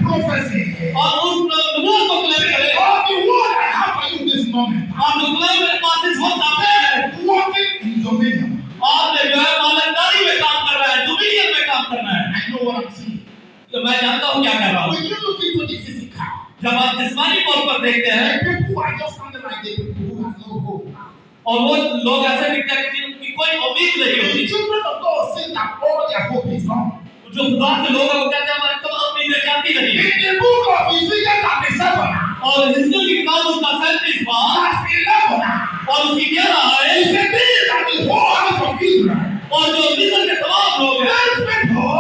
Prophecy when you look into the physical, जब आप जिस्मानी तौर पर देखते हैं, people who are just something like the people who have no hope. और वो लोग ऐसे दिखते हैं कि जिनकी कोई उम्मीद नहीं The होती। children of God say that all their hope is gone. जो खुदा के लोग हैं वो कहते हैं हमारी तमाम उम्मीदें जाती रही। In the book of Ezekiel 37, और हिजकिय्याह की किताब उसका 37 verse 11, और उसकी 11 है, it says that the whole house of Israel, और जो मिस्र के तमाम लोग हैं, those people,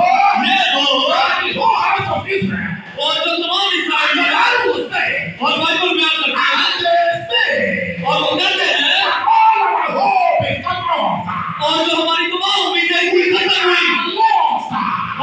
ये लोग, the whole house of Israel, और जो तमाम and इस्राएली the हैं, Bible say, और बाइबल बयान करती है, and they say, और वो कहते हैं, that all our hope is cut off, और जो हमारी तमाम उम्मीदें पूरी खत्म हुई, lost,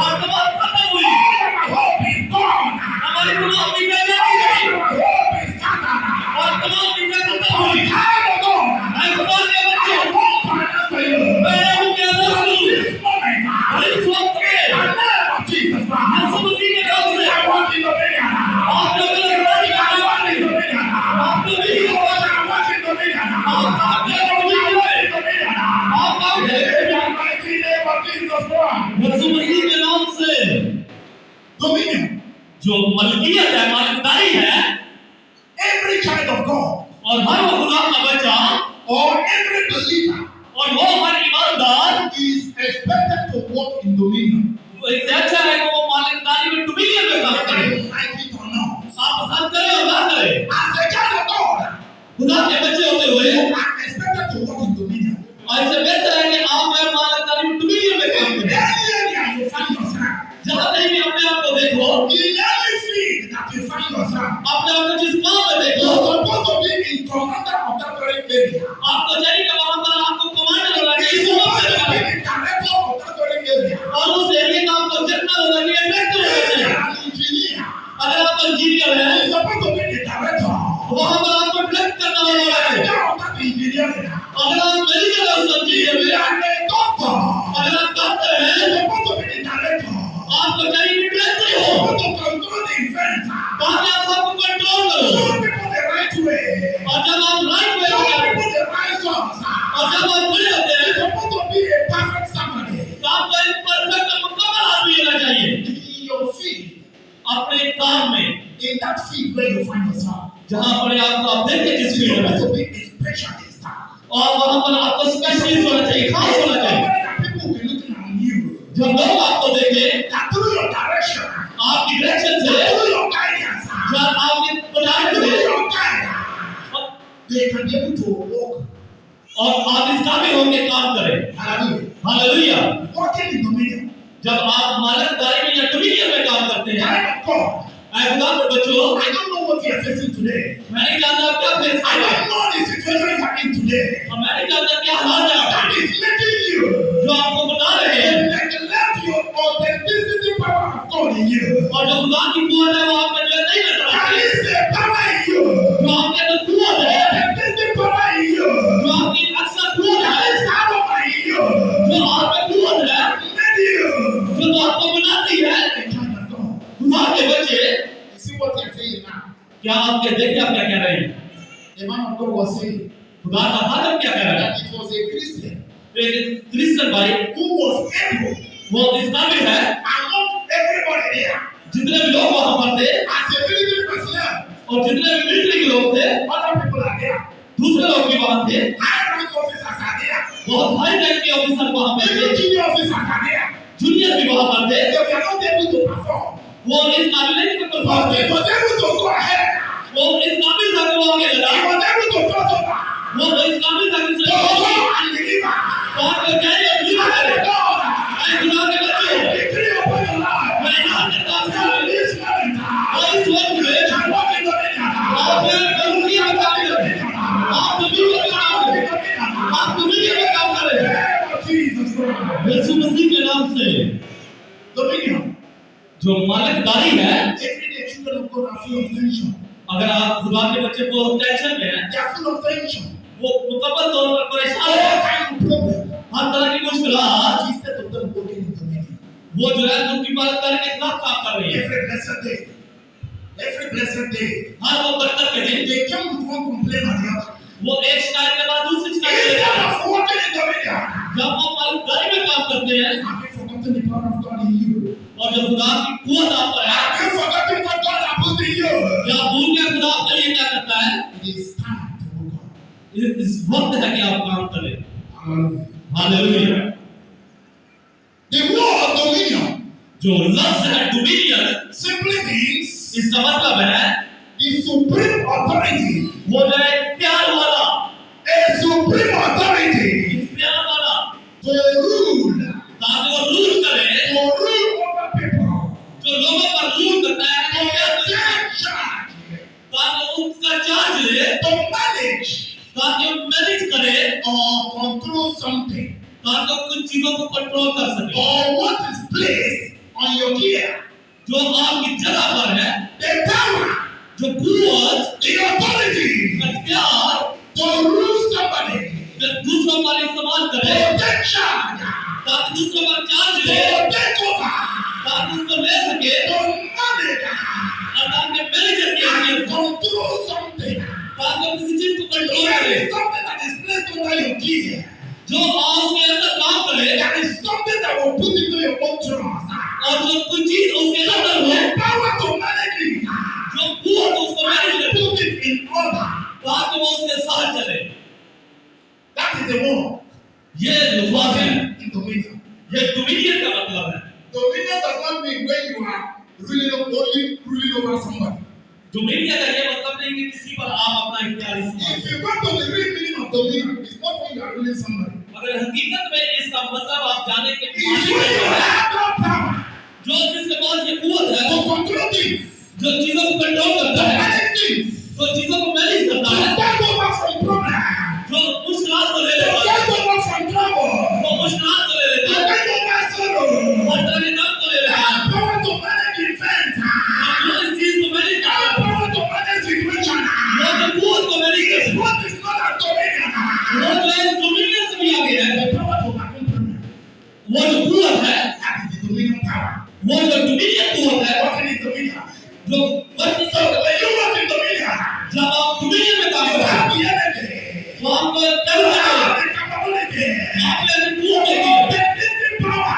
और तमाम खत्म हुई, all our hope is gone, हमारी तमाम उम्मीदें जाती all रही, our hope is scattered. और तमाम उम्मीदें खत्म Oh, हुई। child of God, मैं खुदा के I बच्चे, want to answer you. मैं हूँ क्या At रसूल, this moment, और इस वक्त में, in the name of Jesus Christ, यीशु मसीह के नाम से, I want in dominion. आप लोग को लड़ाई का I नाम want है, in dominion. आप लोग भी I want in dominion. आप I want in dominion. आप आओ In the mighty name of Jesus Christ. यीशु मसीह के नाम से, Dominion. जो मलकियत है, मालिकदारी है, Every child of God और हर वो खुदा का बच्चा, or every believer और वो हर ईमानदार, is expected to walk in dominion. इससे अच्छा है कि वो मालिकदारी में डोमिनियन में काम Whether करे। you like it or not. आप पसंद करें और ना करें, As a child of God, खुदा के बच्चे होते हुए, you are expected to walk in dominion. और इससे बेहतर है कि आप जो है मालिकदारी में डोमिनियन में काम करें। Any area you find yourself, जहाँ कहीं भी अपने आप को देखो, in any field that you find yourself, अपने आप को जिस काम में देखो, you're supposed to be in commander of that very area. आपको चाहिए कि वहाँ पर आपको कमांडर होना You're चाहिए, supposed सुबह to से be the director of that very area. और उस एरिया का आपको जनरल होना चाहिए, डायरेक्टर होना If चाहिए। you're an engineer, अगर आप इंजीनियर हैं, you're supposed to be the director. वहाँ पर आपको डायरेक्ट करना The होगा। director of that engineering. अगर आप मेडिकल If इंजीनियर you हैं, are a doctor, अगर आप डॉक्टर हैं, you're supposed to be the director. आपको चाहिए कि डायरेक्टर You're हो, supposed to control the event. ताकि आप सबको कंट्रोल करो। Show people the right way. और जब आप राइट वे Show में जाते हैं, people the right source. और जब आप खड़े होते हैं, You're supposed to be a perfect somebody. तो आपको एक परफेक्ट और मुकम्मल आदमी होना चाहिए In your field, अपने काम में, in that field where you find yourself. जहाँ पर आपको आप देखें जिस You're फील्ड में, supposed to be a specialist. और वहाँ पर आपको स्पेशलिस्ट होना चाहिए, खास होना चाहिए। Somebody that people will be looking at you. जब लोग आपको देखें, That through your direction, आपकी डायरेक्शन से, through your guidance, जब आपके प्रधान through से, your guidance, they can be able to walk. और आप इस काबिल होंगे काम करें। Hallelujah. Hallelujah. Walking in dominion. जब आप मालिकदारी में या डोमिनियन में काम करते हैं, Child of God. ऐ खुदा के बच्चों, I don't know what you are facing today. मैं नहीं जानता आप क्या फेस I कर रहे हैं, don't know the situation you are in today. और मैं नहीं जानता क्या हाल है आपका, That is making you जो आपको बता रहे हैं, neglect your authenticity power of God in you. और जो खुदा की कुव्वत है वो आप में जो है नहीं नजर There आती, is a power in you. जो आपके अंदर कुव्वत है, Authenticity power in you. जो आपकी अक्सर कुव्वत There है, is power in you. जो आप में कुव्वत है, Made you. जो तो आपको बनाती है। A child of God. खुदा के बच्चे, You see what you are saying now? क्या आप क्या देखिए आप क्या कह रहे हैं? The man of God was saying खुदा का खादम क्या कह रहा है? that it was a Christian एक क्रिश्चियन भाई, who was able वो इस काबिल है, among everybody there जितने भी लोग वहाँ पर थे, as a military personnel. और जितने भी मिलिट्री के लोग थे, Other people are there. दूसरे लोग भी वहाँ थे, High rank officers are there. बहुत हाई रैंक के ऑफिसर वहाँ पर थे, Even junior officers are there. Junior भी वहाँ पर थे। They were not able to perform. वो इस काबिल नहीं थे But perform he was able to go ahead. वो इस काबिल था कि वो आगे He लगा, was able to cross over. वो इस काबिल था कि To उसे go and deliver. और वो क्या है Child of God, ऐ खुदा के बच्चे, I decree upon your life. मैं यहाँ करता हूँ, Now in this moment, और इस वक्त में you can walk in dominion. आप जो है करूँगी में काम करें, आप डोमिनियन में काम करें, आप डोमिनियन में काम करें, Name of Jesus Christ. यीशु मसीह के नाम से। Dominion. जो मालिकदारी है, Everyday children of God are full of tension. अगर आप खुदा के बच्चे को टेंशन में हैं, They are full of tension. वो मुकम्मल तौर पर परेशान All है, kind of problem. हर तरह की मुश्किलात, Instead of them walking in dominion. वो जो है उनकी मालिकदारी के खिलाफ काम कर रही है। Every blessed day. Every blessed day. हर वो बरकत के दिन, They come with one complaint or the other. वो एक शिकायत के बाद दूसरी शिकायत लेकर Instead आते हैं। of walking in dominion. जब वो मालिकदारी में काम करते हैं, Have you forgotten the power of God in you? और और जब खुदा की कुव्वत आप पर है, have you forgotten what God has put in you? क्या आप भूल गए खुदा आपके लिए क्या करता है? It is time to move on. इस वक्त है कि आप काम करें। Hallelujah. Hallelujah. The word dominion जो लफ्ज है डोमिनियन, simply means इसका मतलब है the supreme authority. वो जो है प्यार वाला, A supreme authority प्यार वाला, to rule, ताकि वो रूल करे, to rule over people, जो लोगों पर रूल करता है, to take charge, ताकि उसका चार्ज ले, to manage ताकि वो मैनेज करे, or control something, ताकि वो कुछ चीजों को कंट्रोल कर सके, or what is placed on your care. जो आपकी जगह पर है, The power, जो कुव्वत, the authority प्यार, to rule somebody, जो दूसरों पर इस्तेमाल to करे, take charge, ताकि दूसरों पर चार्ज to ले, take over, ताकि उसको ले सके, to manage, और ताकि मैनेजर के and लिए, control something. ताकि वो किसी चीज को कंट्रोल There करे, is something that is placed under your care. जो उसके अंदर काम करे, There is something that will put into your own trust. और जो कुछ चीज उसके So अंदर हो, the power to manage it, जो कुव्वत उसको मैनेज and करे, put it in order. ताकि वो उसके साथ चले। That is the word ये लफ्ज़ है, in dominion. ये डोमिनियन का मतलब है। Dominion does not mean when you are only ruling over somebody. Dominion का ये मतलब नहीं कि किसी पर आप अपना इख्तियार इस्तेमाल If you go to the real meaning of dominion, it's not when you are ruling somebody. अगर हकीकत में इसका मतलब आप जाने के It's when you have no power जो जिसके पास ये कुव्वत है, to control things, जो चीजों को कंट्रोल to करता है, manage things, जो चीजों को मैनेज to करता है, take over from problems, जो मुश्किलात को ले to लेता है, take over from trouble, वो मुश्किलात को ले to लेता है, take over sorrow, हर तरह के काम को ले लेता है, have power to manage events, जो इस चीज को मैनेज करता have है, power to manage situation. वो जो कुव्वत को मैनेज करता It's है, what is not a dominion. वो जो है डोमिनियन से भी आगे है, The power to overcome problems. वो जो कुव्वत है, That is the dominion power. वो जो डोमिनियन कुव्वत है, Working in dominion. जो वर्तमान So when you work in dominion, जब आप डोमिनियन में काम you करते have हैं, the energy, तो आपको you क्या होता है? have the capability, आपके अंदर कुव्वत you होती है, have the discipline power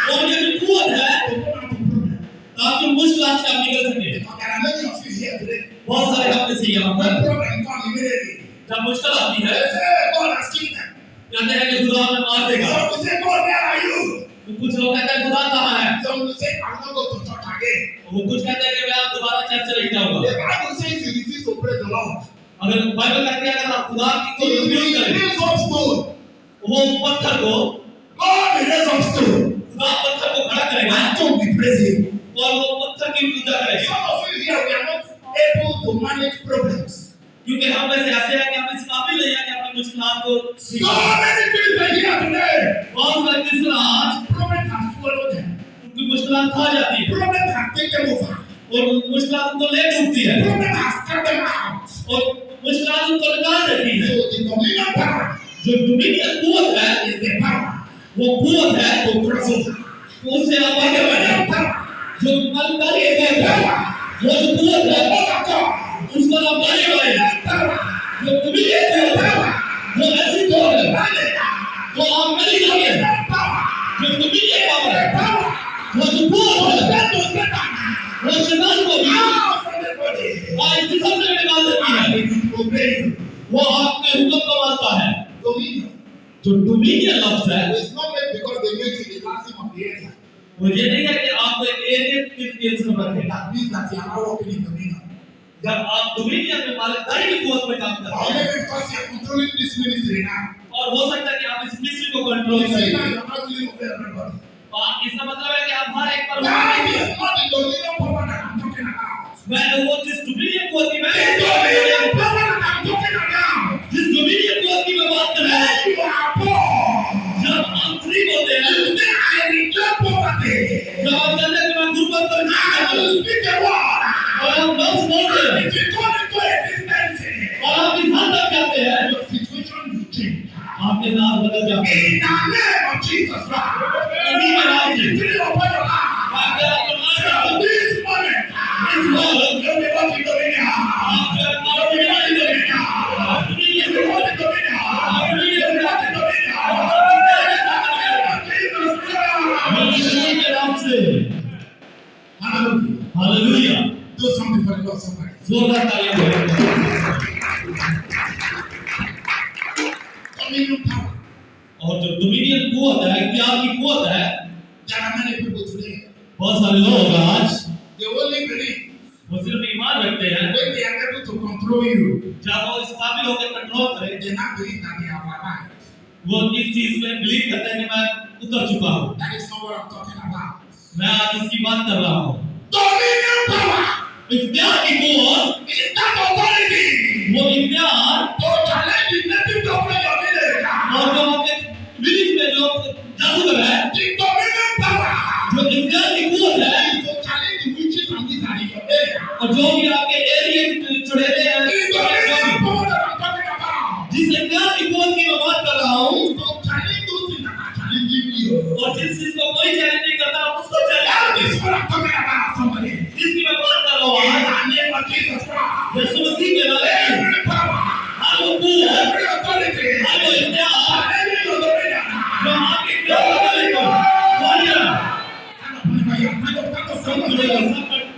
और ये जो कुव्वत है, to come out of problems. ताकि मुश्किलात से आप निकल सके। Because there are many of you here today. बहुत सारे हम में से यहाँ पर When problem comes immediately, जब मुश्किल आती है, they say, God has killed them. कहते हैं कि खुदा हमें मार देगा। Some will say, God, where are you? तो कुछ लोग कहते हैं खुदा कहाँ है? Some will say, I will not go to church again. वो कुछ कहते हैं कि मैं आप दोबारा चर्च नहीं जाऊंगा। The Bible says you refuse to praise the Lord. अगर बाइबल कहती है अगर आप खुदा की He कोई उपयोग will करें, raise up stone. वो पत्थर को, God will raise up stone. खुदा पत्थर को खड़ा करेगा And stone will praise him. और वो पत्थर की पूजा करेगा। Some of you here, we are not able to manage problems. क्योंकि हम में से ऐसे हैं कि हम इस काबिल नहीं है कि अपनी मुश्किलात को So many people are here today. बहुत सारे किस्म आज Problems have swallowed them. उनकी मुश्किलात खा जाती है Problems have taken over. और मुश्किलात उनको ले डूबती है Problems have scared them out. और मुश्किलात उनको निकाल देती है। So the dominion power जो डोमिनियन कुव्वत है, is the power वो कुव्वत है to cross over. उससे आप The आगे बढ़े। dominion power जो मलकारी है, power वो जो कुव्वत है, to overcome. उस पर आप आगे बढ़े। Power जो डोमिनियन कुव्वत है, वो ऐसी कुव्वत है, manage. वो आप मैनेज करेंगे। Power जो डोमिनियन पावर है, power वो जो कुव्वत है, stand to Satan. वो शैतान को भी Out from the body. और इस किस्म से निकाल देती है। And it will obey you. वो आपके हुक्म को मानता है। Dominion जो डोमिनियन लफ्ज है, is not made because they make you the last of the area. वो ये नहीं है कि आपको एक एरिया की डिटेल्स में रखें। That means that you are not working in dominion. जब आप डोमिनियन में मालिकाई की कुव्वत में काम करते Or हैं, maybe because you are controlling this ministry now. और हो सकता है कि आप इस मिस्ट्री को कंट्रोल You see now करें। you are not dealing with everybody. इसका मतलब है कि आप हर एक पर That is not the dominion power that I'm talking about. मैं वो जिस डोमिनियन कुव्वत की मैं The dominion power that I'm talking about. जिस डोमिनियन कुव्वत की मैं बात कर रहा हूँ, When you are poor, जब आप गरीब होते हैं, you say I reject poverty. जब आप कहते हैं कि मैं गुर्बत पर नहीं I करता will speak a word. और आप लफ्ज बोलते हैं It will come into existence. और आप इस हद तक जाते हैं, Your situation will change. आपके नाम बदल जाते हैं। In the name of Jesus Christ. इसी के नाम से Decree upon your life. आपके आपको मान From जाओ। this moment, इस moment, you will walk in dominion. आप जो है, You will walk in dominion. आप dominion You will walk in dominion. आप dominion You will walk in dominion. के नाम से for the Lord, somebody. जोरदार तालियां बजाएं। Dominion power. और जो डोमिनियन कुवत है, इख्तियार की कुवत है, There are many people today. बहुत सारे लोग आज They only believe वो सिर्फ ईमान रखते हैं when they are able to control you. जब वो इस काबिल होकर कंट्रोल करें, They not believe that they have arrived. वो इस चीज में बिलीव करते हैं कि मैं उतर चुका हूँ। That is not what I'm talking about. मैं आज इसकी बात कर रहा हूँ। Dominion power इख्तियार की कुवत, is that authority वो इख्तियार to challenge the native government of India. और जो आपके विलेज में जो जादूगर है, The dominion power जो इख्तियार की कुवत है, is to challenge the witches and wizards in your area. और जो भी आपके एरिया में चुड़ैले हैं, The dominion power that I'm talking about जिस इख्तियार की कुवत की मैं बात कर रहा हूँ, is to challenge those things that are challenging you. और जिस चीज को कोई चैलेंज नहीं करता, उसको That challenge is what I'm talking about, somebody. जिसकी मैं बात कर रहा हूँ In आज, the name of Jesus Christ. यीशु मसीह के नाम में, Every power, हर वो कुवत, every authority, हर वो इख्तियार, challenging your dominion. जो आपके इख्तियार को चलेगा, बोलिए, सब करेगा, सब करेंगे।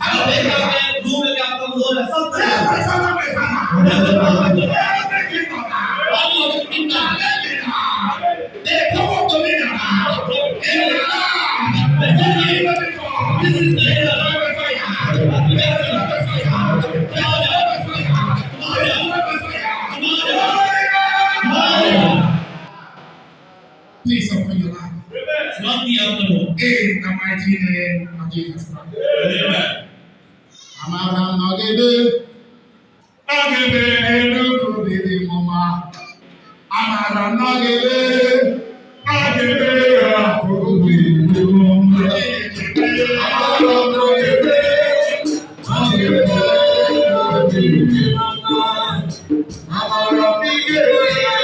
आप देख रहे हैं, रूम में क्या कमजोर है, सब करेंगे। आप लोग इतना Please open your life. स्वागत आप करो। In the mighty name of Jesus Christ. Amen. Amara Nagede, Nagede, Eluku Dede Mama. Amara Nagede, Nagede, Eluku Dede Mama. Amara Nagede, Nagede, Eluku Dede Mama. Amara Nagede, Nagede,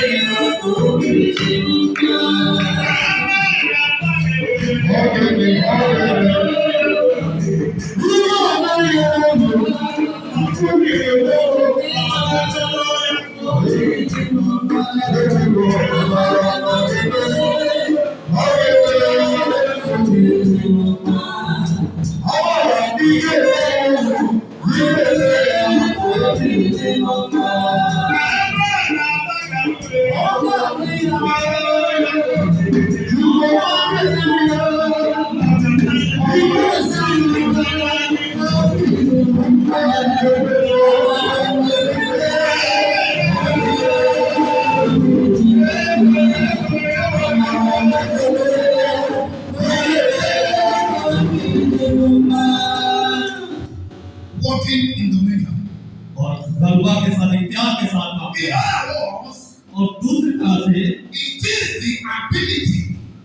Eluku Dede Walking in dominion. और गलबा के साथ, इख्तियार के साथ काम In किया। other words, और दूसरी तरह से, it is the ability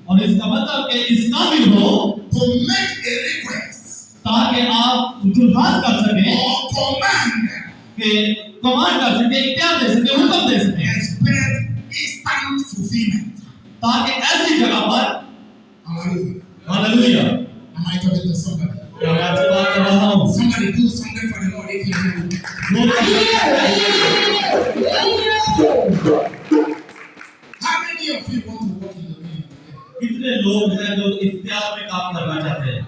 और इसका मतलब कि इस काबिल हो to make a request ताकि आप जुल्हात कर सकें, or command कि कमांड कर सकें, इख्तियार दे सकें, हुक्म दे सकें, expect instant fulfillment. ताकि ऐसी जगह पर, Hallelujah. Hallelujah, Am I talking to somebody? मैं आपसे बात कर रहा हूँ। Somebody do something for the Lord if you can. How many of you want to walk in dominion today? कितने लोग हैं जो इख्तियार में काम करना चाहते हैं?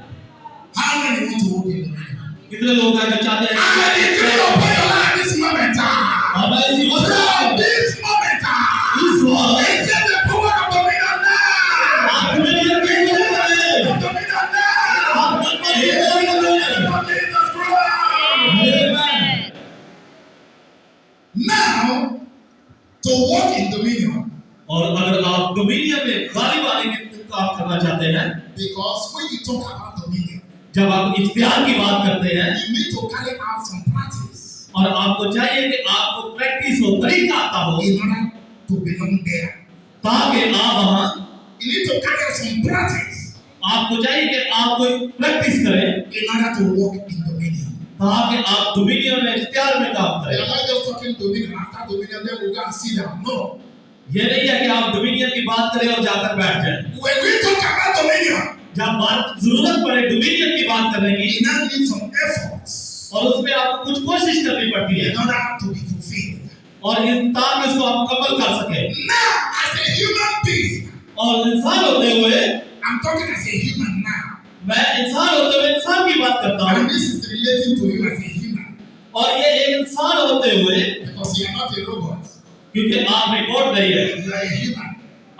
How many want to walk in dominion? कितने लोग हैं जो चाहते हैं? I decree upon your life this moment. अब ऐसी From वक्त this moment. इस वक्त Receive the power of dominion now. आप दुनिया के लोग हैं, Dominion now. आप दुनिया के लोग हैं। Of Jesus Christ. Amen. Now, to walk in dominion, और अगर आप डोमिनियन में गालिब आने के काम करना चाहते हैं, because when you talk about dominion, जब आप इख्तियार की बात करते हैं, you need to carry out some practice और आपको चाहिए कि आपको प्रैक्टिस हो, तरीका आता हो, in order to belong there. ताकि आप वहाँ, You need to carry out some practice आपको चाहिए कि आप कोई प्रैक्टिस करें, in order to walk in dominion. ताकि आप डोमिनियन में, इख्तियार में काम We are करें। not just talking dominion. After dominion, then we go and sit down. No. ये नहीं है कि आप डोमिनियन की बात करें और जाकर बैठ जाएं। When we talk about dominion, जब बात जरूरत पड़े डोमिनियन की बात करने की, we now need some efforts और उसमें आपको कुछ कोशिश करनी पड़ती है, in order to be fulfilled. और ताकि उसको आप मुकम्मल कर सकें। Now, as a human being, और इंसान होते हुए, I'm talking as a human now. मैं इंसान होते हुए इंसान की बात करता And हूँ, this is relating to you as a human. और ये एक इंसान होते हुए, Because you are not a robot. क्योंकि आप रिकॉर्ड नहीं है, You are a human.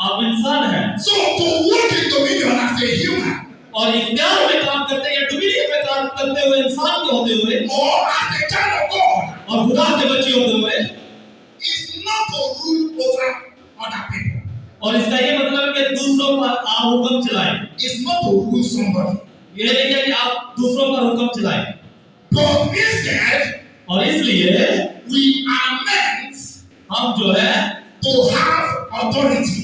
आप इंसान हैं, So to walk in dominion as a human और इख्तियार में काम करते हैं या डोमिनियन में काम करते हुए इंसान के होते हुए or as a child of God और खुदा के बच्चे होते हुए, is not to rule over other people. और इसका ये मतलब है कि दूसरों पर आप हुक्म चलाएं। It's not to rule somebody. ये नहीं है कि आप दूसरों पर हुक्म चलाएं, But instead, और इसलिए we are meant हम जो है to have authority.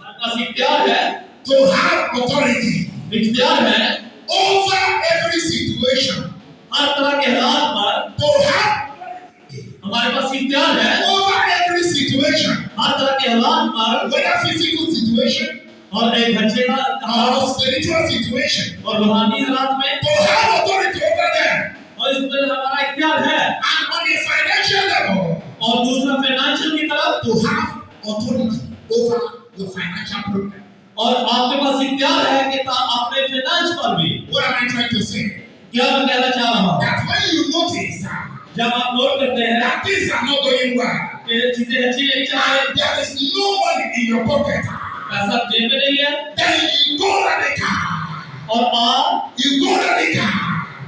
हमारे पास इख्तियार है, To have authority इख्तियार है over every situation. हर तरह के हालात पर, To have हमारे पास इख्तियार है over every situation. हर तरह के हालात पर, Whether physical situation और एक बच्चे का or spiritual situation. और रूहानी हालात में, To have authority over them. और इसमें हमारा इख्तियार है, And on a financial level, और दूसरा फाइनेंशियल की तरफ, to have authority over your financial problem. और आपके पास इख्तियार है कि अपने फाइनेंस पर भी। What am I trying to say? क्या मैं कहना चाह रहा हूँ, That when you notice जब आप नोट करते हैं that things are not going well, कि चीजें अच्छी नहीं चल रही, and there is no money in your pocket, पैसा जेब में नहीं है, then you go radical. और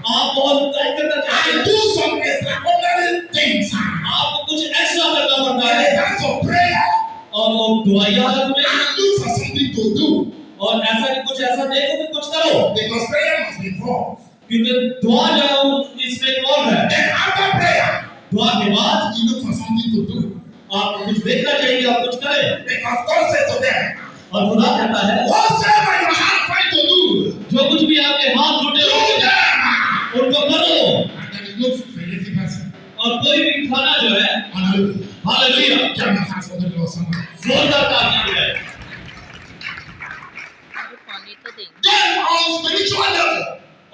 आप बहुत तय करना चाहते And हैं, do some extraordinary things. आपको कुछ एक्स्ट्रा करना पड़ता In है, the times of prayer, और वो दुआई हालत में, and look for something to do. और ऐसा कि कुछ ऐसा देखो कि कुछ करो, Because prayer must be involved. क्योंकि दुआ जो है वो इसमें इन्वॉल्व है। Then after prayer, दुआ के बाद you look for something to do. आपको कुछ देखना चाहिए, आप कुछ करें, Because God said to them, और खुदा कहता है whatsoever your hand find to do, जो कुछ भी आपके हाथ जुटे do हो them. उनको करो, And there is no food for a lazy person. और कोई भी खाना जो है, Hallelujah. Hallelujah, Clap your hands for the Lord somebody. जोरदार तालियां बजाएं। Then on spiritual level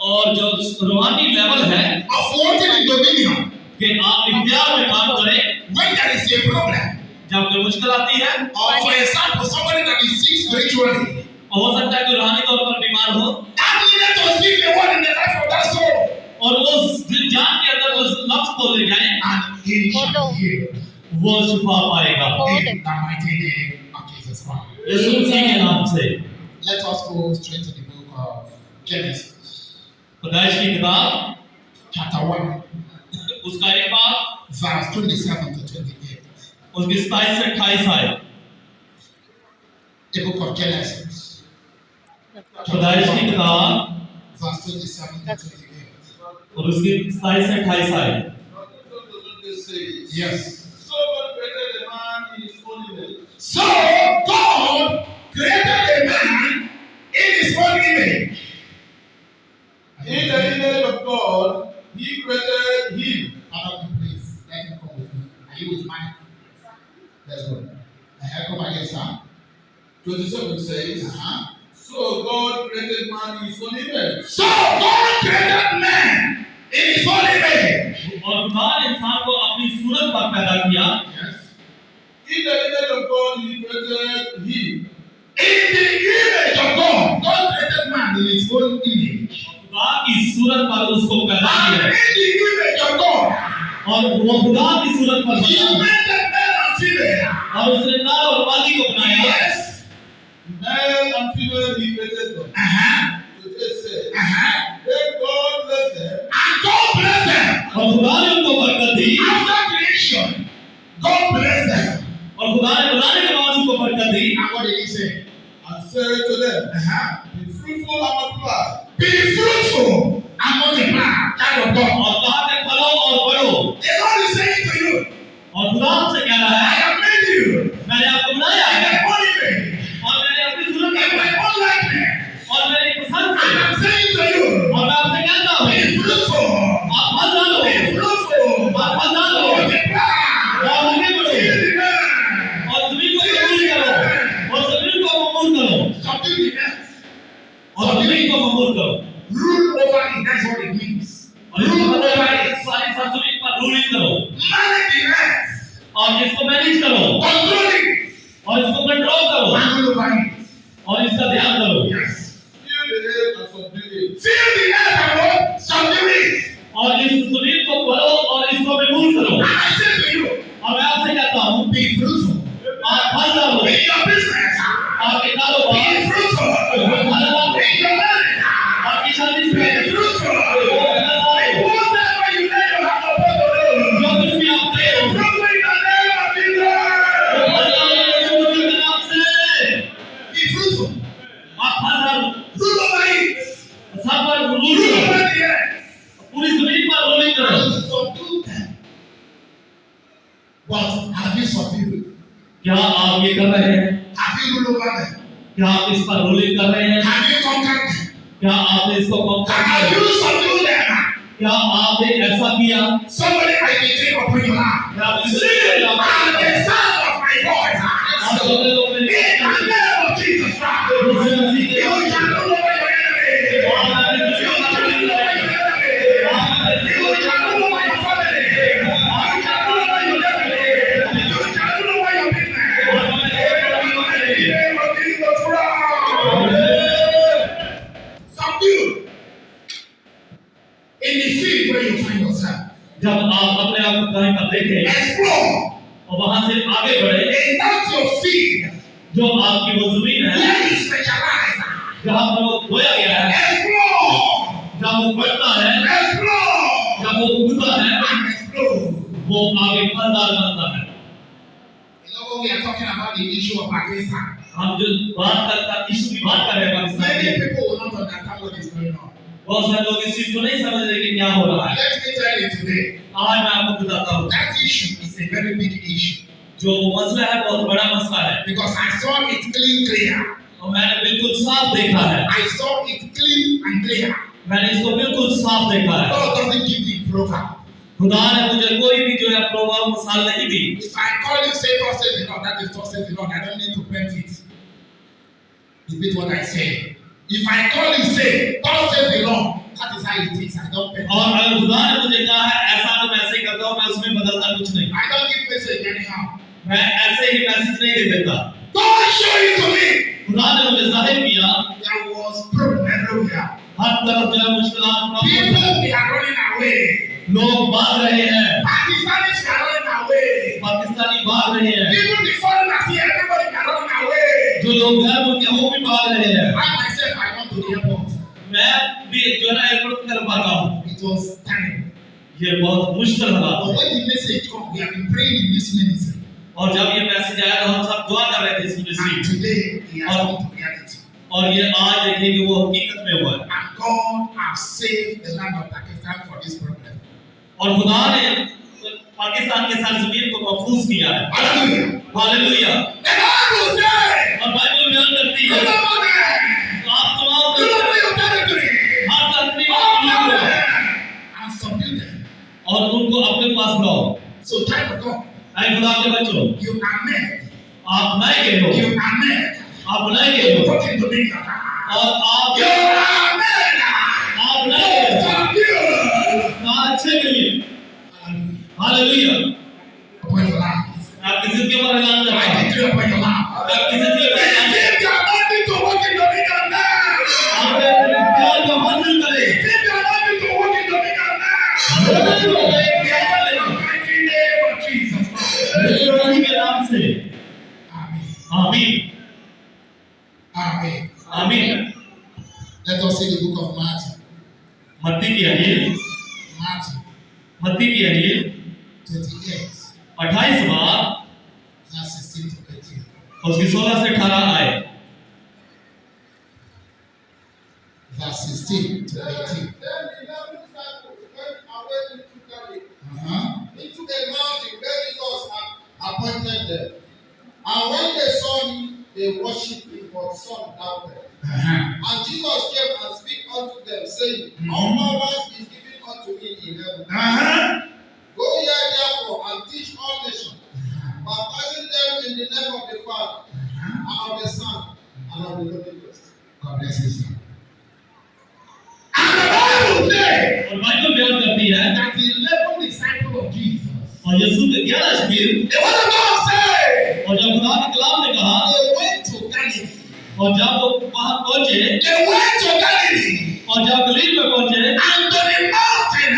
और जो रूहानी लेवल है of walking in dominion, कि आप इख्तियार में काम करें, when there is a problem, जब कोई मुश्किल आती है, or for example, somebody that is sick spiritually, और हो सकता है कि रूहानी तौर पर बीमार हो, that needed to speak a word in the life of that soul, और वो जान के अंदर उस लफ्ज को ले जाए, and he shall heal. वो शिफा पाएगा। In the mighty name of Jesus Christ. यीशु मसीह के नाम से। Let us go straight to the book of Genesis, पैदाइश की किताब chapter 1, उसका एक बाब verse 27 to 28. उसकी 27 से 28 आए। The book of Genesis, पैदाइश की किताब verse 27 to 28. और उसकी 27 से 28 आए। Yes. So God created a man in his own image. So God created a man in his own image. In the image of God, he created him. Father, please let him come with me. Are you with me? Let's go. Come again, sir. 27 says, So God created man in his own image. So God created man in his own image. और खुदा ने इंसान को अपनी सूरत पर पैदा किया। Yes. In the image of God, he created him. In the image of God, God created man in his own image. खुदा की सूरत पर उसको पैदा And किया, in the image of God, और वो खुदा की सूरत पर he बना, made the male and female. और उसने नर और मादी को बनाया। Yes. Male and female, he created them. So they said, Then God blessed them. And God blessed them. और खुदा ने उनको बरकत दी, After creation, God blessed them. और खुदा ने बनाने के बाद उनको बरकत दी। And what did he say? And said to them, Be fruitful and multiply. Be fruitful and multiply, child of God. और कहा कि फलो और बढ़ो। The Lord is saying to you, और खुदा आपसे कह रहा I है, have made you मैंने आपको बनाया in है, my own image, और मैंने अपनी सूरत in में my own likeness. और मेरी पसंद And से, I'm saying to you, और मैं आपसे कहता हूँ, be fruitful, आप फल डालो, be fruitful, आप फल डालो, multiply, और आगे बढ़ो, fill the earth, और जमीन को मजबूत करो, और जमीन को मजबूत करो, subdue the earth, और जमीन को मजबूत करो। rule over it. That's what it means. और इसको Rule मतलब over है it. कि सारी जमीन पर रूलिंग करो, Manage the earth, और इसको मैनेज करो, control it, और इसको कंट्रोल करो, and rule over it. ध्यान करो। Yes. Fill the air and subdue it. Fill the earth and what? Subdue it. और इस जमीन को भरो और इसको निर्मूल करो। And I say to you, और मैं आपसे कहता हूँ, be fruitful. आप फलदार हो। In your business, आपके कारोबार, be fruitful. In your marriage, आपकी शादी be से, fruitful. वो फलदार हो। Whatever you lay your hand upon the Lord, जो कुछ भी आप दे हो, fruitful in the name of Jesus. फलदार हो यीशु मसीह के नाम से। Be fruitful. आप फलदार हो। Rule over it. सब पर रूल Rule करो। over the earth. पूरी जमीन पर रूलिंग करो। And subdue them. But have you subdued? क्या आप ये कर रहे हैं? Have you ruled over them? क्या आप इस पर रूलिंग कर रहे हैं? Have you conquered them? क्या आपने इसको कॉन्कर Have किया? you subdued them? क्या आपने ऐसा किया? Somebody I declare upon your life. क्या आप इसे And the sound of my voice. आप दोनों लोग In the name of Jesus Christ. दूसरे मसीह के You नाम से shall rule over your enemy. You shall rule over your enemy. You shall rule over your family. You shall rule over your destiny. You shall rule over your business. In the name of Jesus Christ. Subdue. In the field where you find yourself. जब आप अपने आप को कहीं पर देखें Explore. और वहां से आगे बढ़े, And that's your field. जो आपकी वो जमीन है, Where you specialize. जहाँ पर वो बोया गया है, Explore. जहाँ वो बढ़ता है, Explore. जहाँ वो उगता है, And explore. वो आगे फलदार बनता है। You know when we are talking about the issue of Pakistan, हम जो बात करता इशू की बात कर रहे हैं पाकिस्तान many की, people will not understand what is going on. बहुत सारे लोग इस चीज को नहीं समझ रहे कि क्या हो रहा है। Let me tell you today, आज मैं आपको बताता हूँ, that issue is a very big issue जो मसला है बहुत बड़ा मसला है because I saw it clear. और मैंने बिल्कुल साफ देखा है। I saw it clean and clear. मैंने इसको बिल्कुल साफ देखा है। God doesn't give me proverb. खुदा ने मुझे कोई भी जो है प्रोग्राम मिसाल नहीं दी। If I call you say God says the Lord, that is God says the Lord. I don't need to print it. Repeat what I say. If I call you say God says the Lord, that is how it is. I don't print और it. अगर खुदा ने मुझे कहा है ऐसा तो मैं ऐसे ही करता हूँ, मैं उसमें बदलता कुछ नहीं। I don't give message anyhow. मैं ऐसे ही मैसेज नहीं दे देता। God show it to me. खुदा ने मुझे जाहिर किया, There was problem everywhere. हर तरफ जो है मुश्किलात People they are running away. लोग भाग रहे हैं, Pakistanis are running away. Pakistani भाग रहे हैं, Even the foreigners here, everybody are running away. जो लोग घर मुल्क वो भी भाग रहे हैं। I myself, I went to the airport. मैं भी जो है ना एयरपोर्ट की तरफ भागा हूँ। It was terrible. ये बहुत मुश्किल हालात But है। when the message come, we have been praying in this ministry. और जब ये मैसेज आया तो हम सब दुआ कर रहे थे इस मिनिस्ट्री And में। today, he has come to reality. और ये आज देखें कि वो हकीकत में हुआ है। And God has saved the land of Pakistan for this problem. और खुदा ने पाकिस्तान के सरजमीन को महफूज किया है। Hallelujah. Hallelujah. The Bible says, और बाइबल बयान करती है, "Look over there. तो आप तमाम Look over your territory. हर धरती में All लीड over हो there. And subdue them." और उनको अपने पास बुलाओ। So, child of God, ऐ खुदा के बच्चों, you are made. आप बनाए गए हो, You are made. आप बनाए गए हो Working to make your life. और आप You are made. बनाए गए हो Subdue. कहाँ अच्छे के लिए। हालेलुया। Upon your life. आपकी जिंदगी पर ऐलान कर रहा I हूं, declare upon your life. आपकी जिंदगी पर ऐलान कर If you are nothing to work in dominion now. आप प्यार को हासिल करें। If you are nothing to work in dominion now. हासिल करें, प्यार करें। In the mighty name of Jesus Christ. यीशु मसीह के नाम से। Amen. आमीन। Amen. आमीन। Let us see the book of Matthew. मत्ती की अंजील, Matthew मत्ती की अंजील 28, 28 बार verse 16 to 18. उसकी 16 से 18 आए। Verse 16 to 18. Then the 11 disciples went away into Galilee, into a mountain where Jesus had appointed them. And when they saw him, they worshipped him, but some doubted. And Jesus came and spake unto them, saying, All power is given unto me in heaven. Go ye therefore and teach all nations, baptizing them in the name of the Father, and of the Son, and of the Holy Ghost. God bless you, sir. And the Bible says और Bible बयान करती है that the 11 disciples of Jesus, और यीशु के 11 शिष्य the word of God says, और जब खुदा के कलाम ने कहा they went to Galilee. और जब वो वहां पहुंचे they went to Galilee और जब गलील में पहुंचे and to the mountain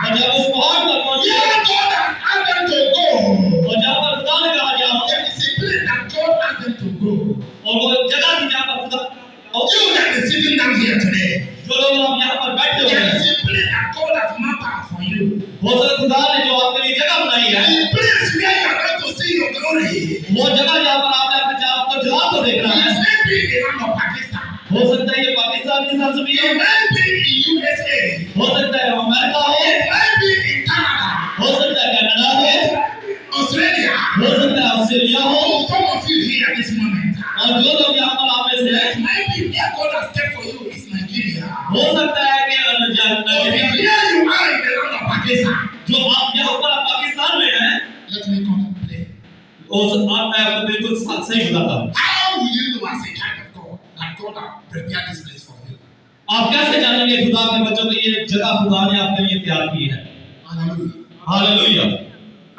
और जब उस पहाड़ पर पहुंचे where God has asked them to go. और जहाँ पर खुदा ने कहा जाओ The discipline that God asked them to go. और वो जगह थी जहाँ पर खुदा You that is sitting down here today, जो लोग हम यहाँ पर बैठे हुए the हैं discipline that God has mapped out for you. वो सब खुदा ने जो आपके लिए जगह बनाई है The place where you are going to see your glory. वो जगह जहाँ पर आपने अपने आपको जलाल को देखना है It may be in the land of Pakistan. हो सकता है ये पाकिस्तान की संस्कृति It हो may be in USA. हो सकता है अमेरिका हो It may be in Canada. हो सकता है कनाडा हो Australia. हो सकता है ऑस्ट्रेलिया हो Oh, some of you here at this moment. और जो लोग यहाँ पर आप में से हैं It may be where God has kept for you is Nigeria. हो सकता है कि But here you are in the land of Pakistan. जो आप यहाँ पर पाकिस्तान में हैं Let me come and play. मैं आपको बिल्कुल सही बताता हूँ How will you know as a child of God that God has prepared this place for you? आप कैसे जानेंगे खुदा के बच्चों को ये जगह खुदा ने आपके लिए तैयार की है Hallelujah. Hallelujah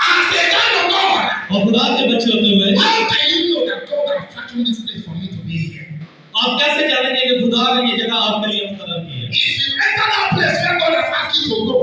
As a child of God, और खुदा के बच्चे होते हुए how can you know that God has fashioned this place for me to be here? आप कैसे जानेंगे कि खुदा ने ये जगह आपके लिए मुकर्रर की है If you enter that place where God has asked you to go,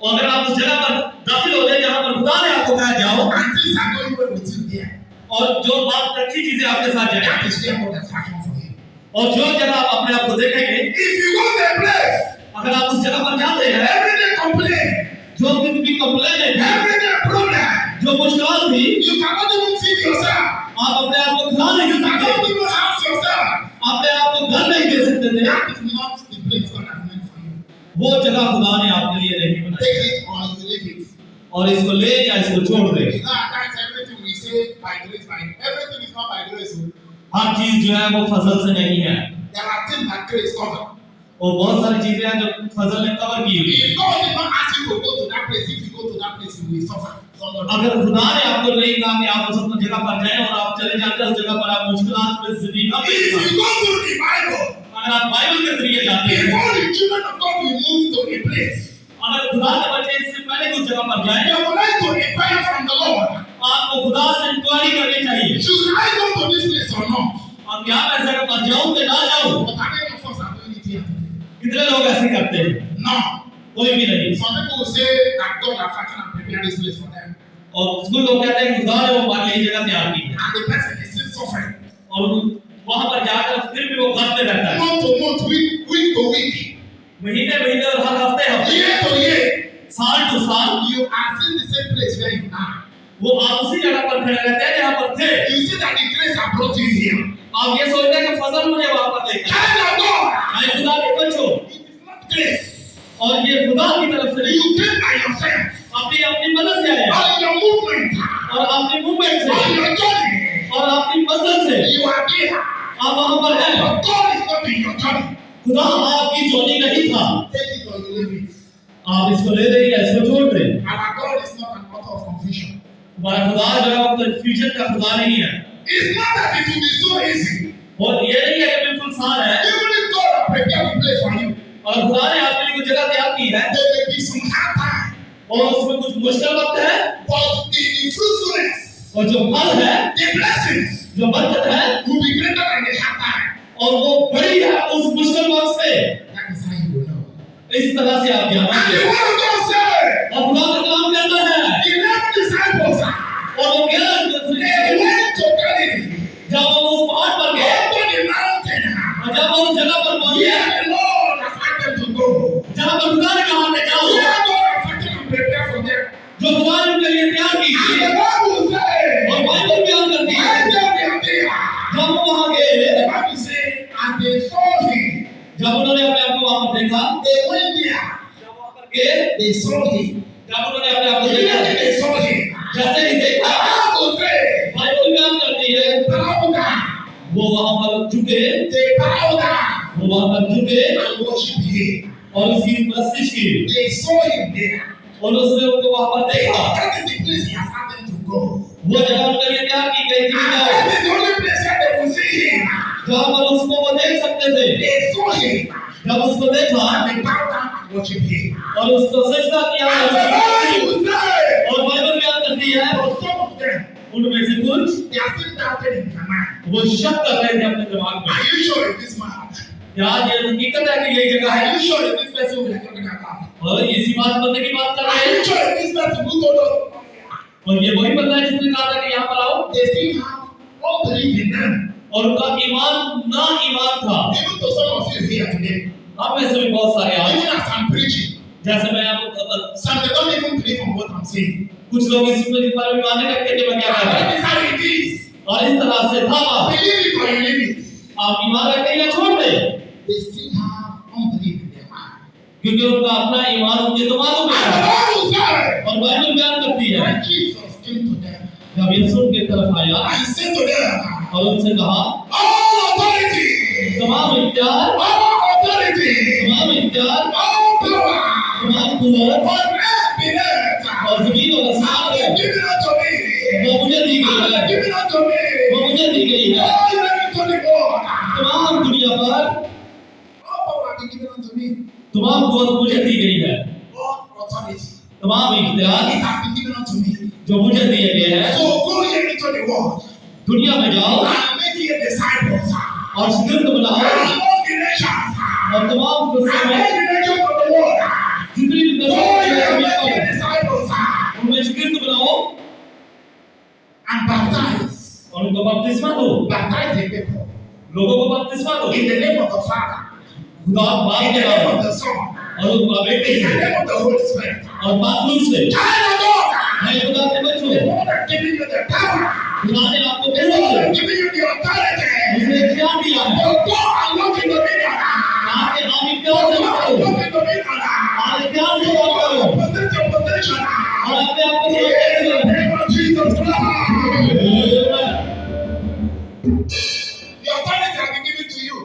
और अगर आप उस जगह पर दाखिल हो जाए जहाँ पर खुदा ने आपको कहा जाओ and things are going well with you there, और जो बात अच्छी चीजें आपके साथ जाए that is where God has fashioned for you. और जो जगह आप अपने आप को देखेंगे If you go to a place, अगर आप उस जगह पर जाते हैं everyday complain, जो भी कंप्लेन है everyday problem, जो मुश्किल थी you cannot even feed yourself, आप अपने आप को खिला नहीं you सकते cannot even house yourself. अपने आप को घर नहीं दे सकते थे That is not the place God has meant for you. वो जगह खुदा ने आपके लिए नहीं बनाई Take it or you leave it. और इसको ले या इसको छोड़ दे You know, at times everything we say by grace, by everything is not by grace. हर चीज जो है वो फजल से नहीं है There are things that grace cover. और बहुत सारी चीजें हैं जो फजल ने कवर की हुई If God did not ask you to go to that place, if you go to that place, you will suffer. अगर खुदा ने आपको नहीं कहा कि आप उस अपनी जगह पर जाएं और आप चले जाते हैं उस जगह पर आप मुश्किलात में जिंदगी का If you go to the Bible, अगर आप बाइबल के जरिए जाते हैं before the children of God will move to a place, अगर खुदा के बच्चे इससे पहले उस जगह पर जाएं they would like to inquire from the Lord. आपको खुदा से इंक्वायरी करनी चाहिए Should I go to this place or not? और क्या मैं इस जगह पर जाऊं कि ना जाऊं But how many of us are doing it here today? कितने लोग ऐसे करते हैं No. कोई भी नहीं Some people will say that God has fashioned and prepared this place for them. और कुछ लोग कहते हैं कि खुदा ने वो हमारे लिए जगह तैयार की है And the person is still suffering. और वहां पर जाकर फिर भी वो खाते रहता है Month to month, week to week, महीने महीने और हर हफ्ते हफ्ते year to year, साल टू साल you are still the same place where you are. वो आप उसी जगह पर खड़े रहते हैं जहाँ पर थे You see that the grace has brought you here. आप ये सोचते हैं कि फजल मुझे वहां पर लेकर Child of God, आए खुदा के बच्चों it is not grace. और ये खुदा की तरफ से नहीं You came by yourself, अपनी अपनी मदद से आए on your movement, और अपनी मूवमेंट से on your journey. और अपनी मदद से You are there. आप वहां पर हैं But God is not in your journey. खुदा आपकी जोड़ी नहीं था Take it or you leave it. आप इसको ले रहे हैं इसको छोड़ रहे हैं Our God is not an author of confusion. हमारा खुदा जो है वो कंफ्यूजन का खुदा नहीं है It's not that it will be so easy. और ये नहीं है कि बिल्कुल आसान है Even if God has prepared a place for you, और खुदा ने आपके लिए कुछ जगह तैयार की है there may be some hard time. और उसमें कुछ मुश्किल वक्त है But the fruitfulness, और जो फल है the blessings जो बरकत है will be greater than the hard time. और वो बड़ी है उस मुश्किल वक्त से That is how you will know. इस तरह से आप And the जानेंगे word of God said, और खुदा का काम करना है 11 disciples, और वो क्या they went to Galilee, जब वो उस पहाड़ पर गए up to the mountain, और जब वो उस जगह पर पहुंचे where the Lord has asked them to go. जहाँ पर खुदा ने कहा कि जाओ Where God has fashioned and prepared for them. जो खुदा ने उनके लिए तैयार की And थी the Bible says, और बाइबल बयान करती है when they were there, जब वो वहां गए the Bible says, and they saw him, जब उन्होंने अपने आप को वहां पर देखा they went there, जब वहां पर गए they saw him. जब उन्होंने अपने आप को देखा Immediately they saw him. जैसे ही The देखा Bible says, बाइबल बयान करती है bow down. वो वहां पर झुके They bow down वो वहां पर झुके and worship him. और उसकी प्रस्तिश की They saw him there. और उसने उनको वहां पर देखा That is the place he has asked them to go. वो जगह उनके लिए तैयार की गई थी And जाओ that is the only place where they will see him. जहाँ पर उसको वो देख सकते थे They saw him. जब उसको देखा And they bowed down and worship him. और उसको सजदा किया And the Bible says, और बाइबल बयान करती है for some of them, उनमें से कुछ they are still doubting in their mind. वो शक कर रहे थे अपने दिमाग में, Are you sure it's this man? क्या ये हकीकत है कि यही जगह Are है, you sure it's this person we are talking about? और इसी बात बंदे की बात कर Are रहे you हैं, sure it's this person who told us? और ये वही बंदा है जिसने कहा था कि यहाँ पर आओ, They still have unbelief in them. और उनका ईमान ना ईमान था। Even to some of you here today, अब में से भी बहुत सारे आज, even as I'm preaching, जैसे मैं आपको some they don't even believe on what I'm saying. कुछ लोग इस बारे में मानने लगते हैं कि मैं क्या कर रहा That हूँ, is how it is. और इस तरह से था बात, Believe it or you leave it. आप ईमान रखें या छोड़ दें, They still have unbelief in their heart. क्योंकि उनका अपना ईमान उनके दिमागों में And the था। Bible said, और बाइबल बयान करती है, when Jesus came to them जब यीशु उनके तरफ आया and said to them, और उनसे कहा, all authority, तमाम इख्तियार, all authority, तमाम इख्तियार, all power, तमाम कुव्वत on earth, beneath, और जमीन और आसमान have में been given unto me. वो मुझे दी गई Have है, been given unto me. वो मुझे दी गई है। All ready to the world. तमाम दुनिया पर All power have been given unto me. तमाम कुव्वत मुझे दी गई है, All authority, तमाम इख्तियार it has been given unto me. जो मुझे दिए गए हैं, So go ye into the world दुनिया में जाओ and make ye disciples और शिगिर्द बनाओ among the nations और तमाम and देशों all में the nations of the world. जितनी भी Go ye देशों and में make ye disciples उनमें शिगिर्द बनाओ and baptize. और उनको बपतिस्मा दो, Baptize the people लोगों को बपतिस्मा दो, in the name of the Father, खुदा बाप in के the name नाम of the Son, और उनका बेटे in the से name of the Holy Spirit. और बातून से। Child of God, मैं खुदा के बच्चों, the Lord has given you the power. खुदा ने आपको The Lord कुव्वत, has given you the authority. उसने इख्तियार दिया है, To go and walk in dominion. आपके आप To इख्तियार go से and करो, walk in dominion. आप इख्तियार से काम करो Possess your possession. और अपने आप को In सुरक्षित the करो। name of Jesus Christ. The authority has been given to you.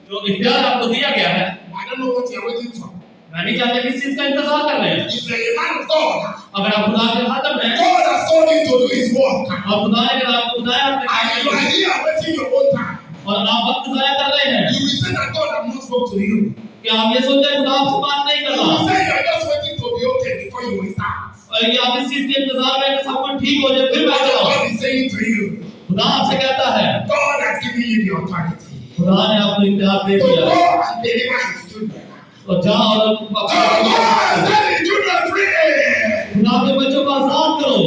जो इख्तियार आपको दिया गया है, I don't know what you are waiting for. मैं नहीं जानता किस चीज का इंतजार कर रहे हैं। If you are a man of God, अगर आप खुदा के खातम हैं, God has called you to do His work, और खुदा ने अगर आपको बताया आपने and you काम are किया, here wasting your own time, और आप वक्त जाया कर रहे हैं, you will say that God has not spoken to you. कि आप ये सोचते हैं खुदा आपसे बात नहीं कर You रहा, will say you are just waiting to be okay before you will start. और ये आप इस चीज के इंतजार में कि सब कुछ ठीक हो जाए फिर What मैं कराऊं। God is saying to you, खुदा आपसे कहता है, God has given you the authority खुदा ने आपको इख्तियार दे to दिया go है, and deliver His children. और जाओ और To go and set His children free. खुदा के बच्चों को आजाद करो।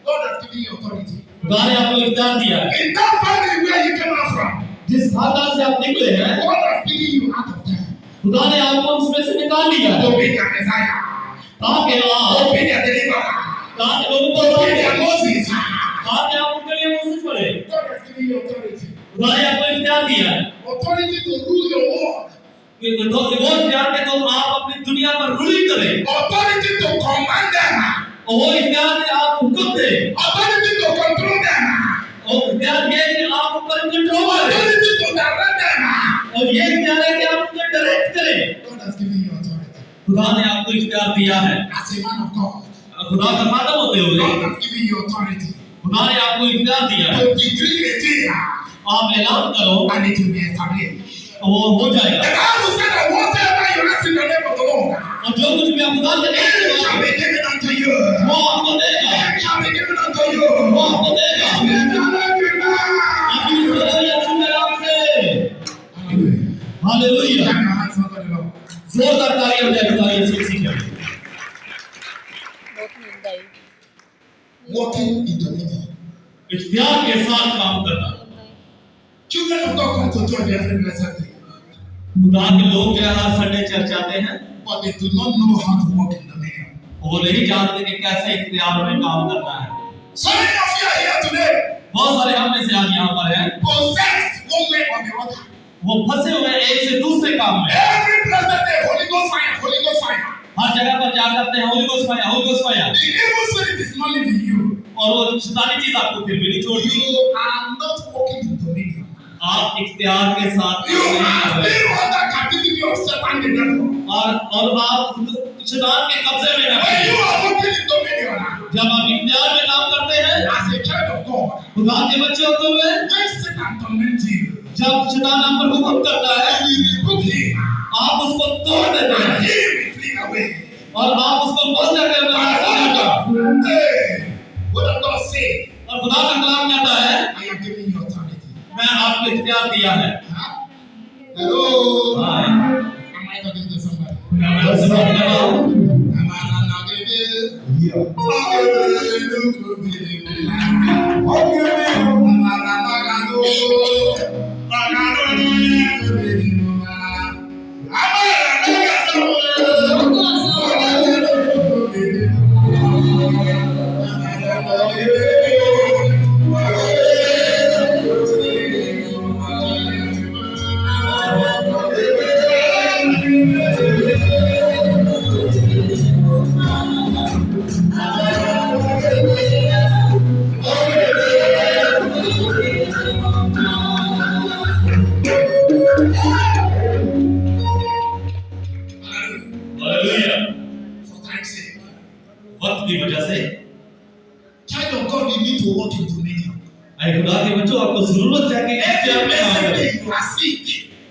God has given you authority. खुदा ने आपको इख्तियार दिया है, In that family where you came out from, जिस खानदान से आप निकले हैं, God has given you out of them खुदा ने आपको उसमें से निकाल लिया है, to be their Messiah, ताकि आप to be their deliverer, ताकि लोगों को to be आजाद their करें, Moses. ताकि आप उनके लिए कोशिश करें। God has given you authority. खुदा ने आपको इख्तियार दिया है, Authority to rule your world. कि वो इख्तियार के तो आप अपनी दुनिया पर रूलिंग करें, Authority to command them. और वो इख्तियार में आप हुक्म दें, Authority to control them. और इख्तियार ये है कि आप ऊपर कंट्रोल करें, Authority to direct them. और ये इख्तियार है कि आप उनको डायरेक्ट करें। God has given you authority. खुदा ने आपको इख्तियार दिया है, As a man of God, खुदा का खातम होते हुए God has given you authority खुदा ने आपको इख्तियार दिया है, to decree a thing आप ऐलान करो and it will be established. और वो हो The जाएगा, Bible said that whatever you ask in the name of the Lord, और जो कुछ भी आप खुदा के नाम से it shall मांगो, be given unto you. वो आपको देगा, It shall be given unto you. वो आपको देगा। In the name of God. आप ईश्वर यीशु के नाम से, Hallelujah. Hallelujah. Clap your hands unto the Lord. जोरदार तालियां बजाएं खुदा यीशु मसीह के लिए। Walking in dominion. इख्तियार के साथ काम करना। Children of God come to church every blessed day, खुदा के लोग जो है हर संडे चर्च आते हैं, but they do not know how to walk in dominion. वो नहीं जानते कि कैसे इख्तियार में काम करना है। So many of you are here today, बहुत सारे हम में से आज यहाँ पर हैं, possessed one way or the other. वो फंसे हुए हैं एक से दूसरे काम में। Every blessed day, Holy Ghost fire, Holy Ghost fire. हर जगह पर जा करते हैं Holi ghost fire, Holi ghost fire, The evil spirit is not leaving you. और वो शैतानी चीज आपको फिर भी नहीं छोड़ती। You are not walking in dominion. आप इख्तियार के साथ You नहीं are कर रहे। still under captivity of Satan the devil. और आप शैतान के कब्जे में When हैं। you are walking in dominion, जब आप इख्तियार में काम करते हैं, as a child of God, खुदा के बच्चे होते हुए, when Satan torments you, जब शैतान आप पर हुक्म करता है, you will rebuke him, आप उसको तोड़ देते and हैं he will flee away. और आप उसको बोल देते हैं Hey, what does God say? और खुदा का कलाम कहता है I have given you authority. मैं आपको इख्तियार दिया है। Huh? Hello. हाँ, Am I talking to somebody? मैं आपसे बात कर रहा हूँ। Am I not giving hallelujah. for time's sake? वक्त की वजह से Child of God, you need to walk in dominion. ऐ खुदा के बच्चों आपको जरूरत है कि इख्तियार Every में काम blessed करें। day you are sick.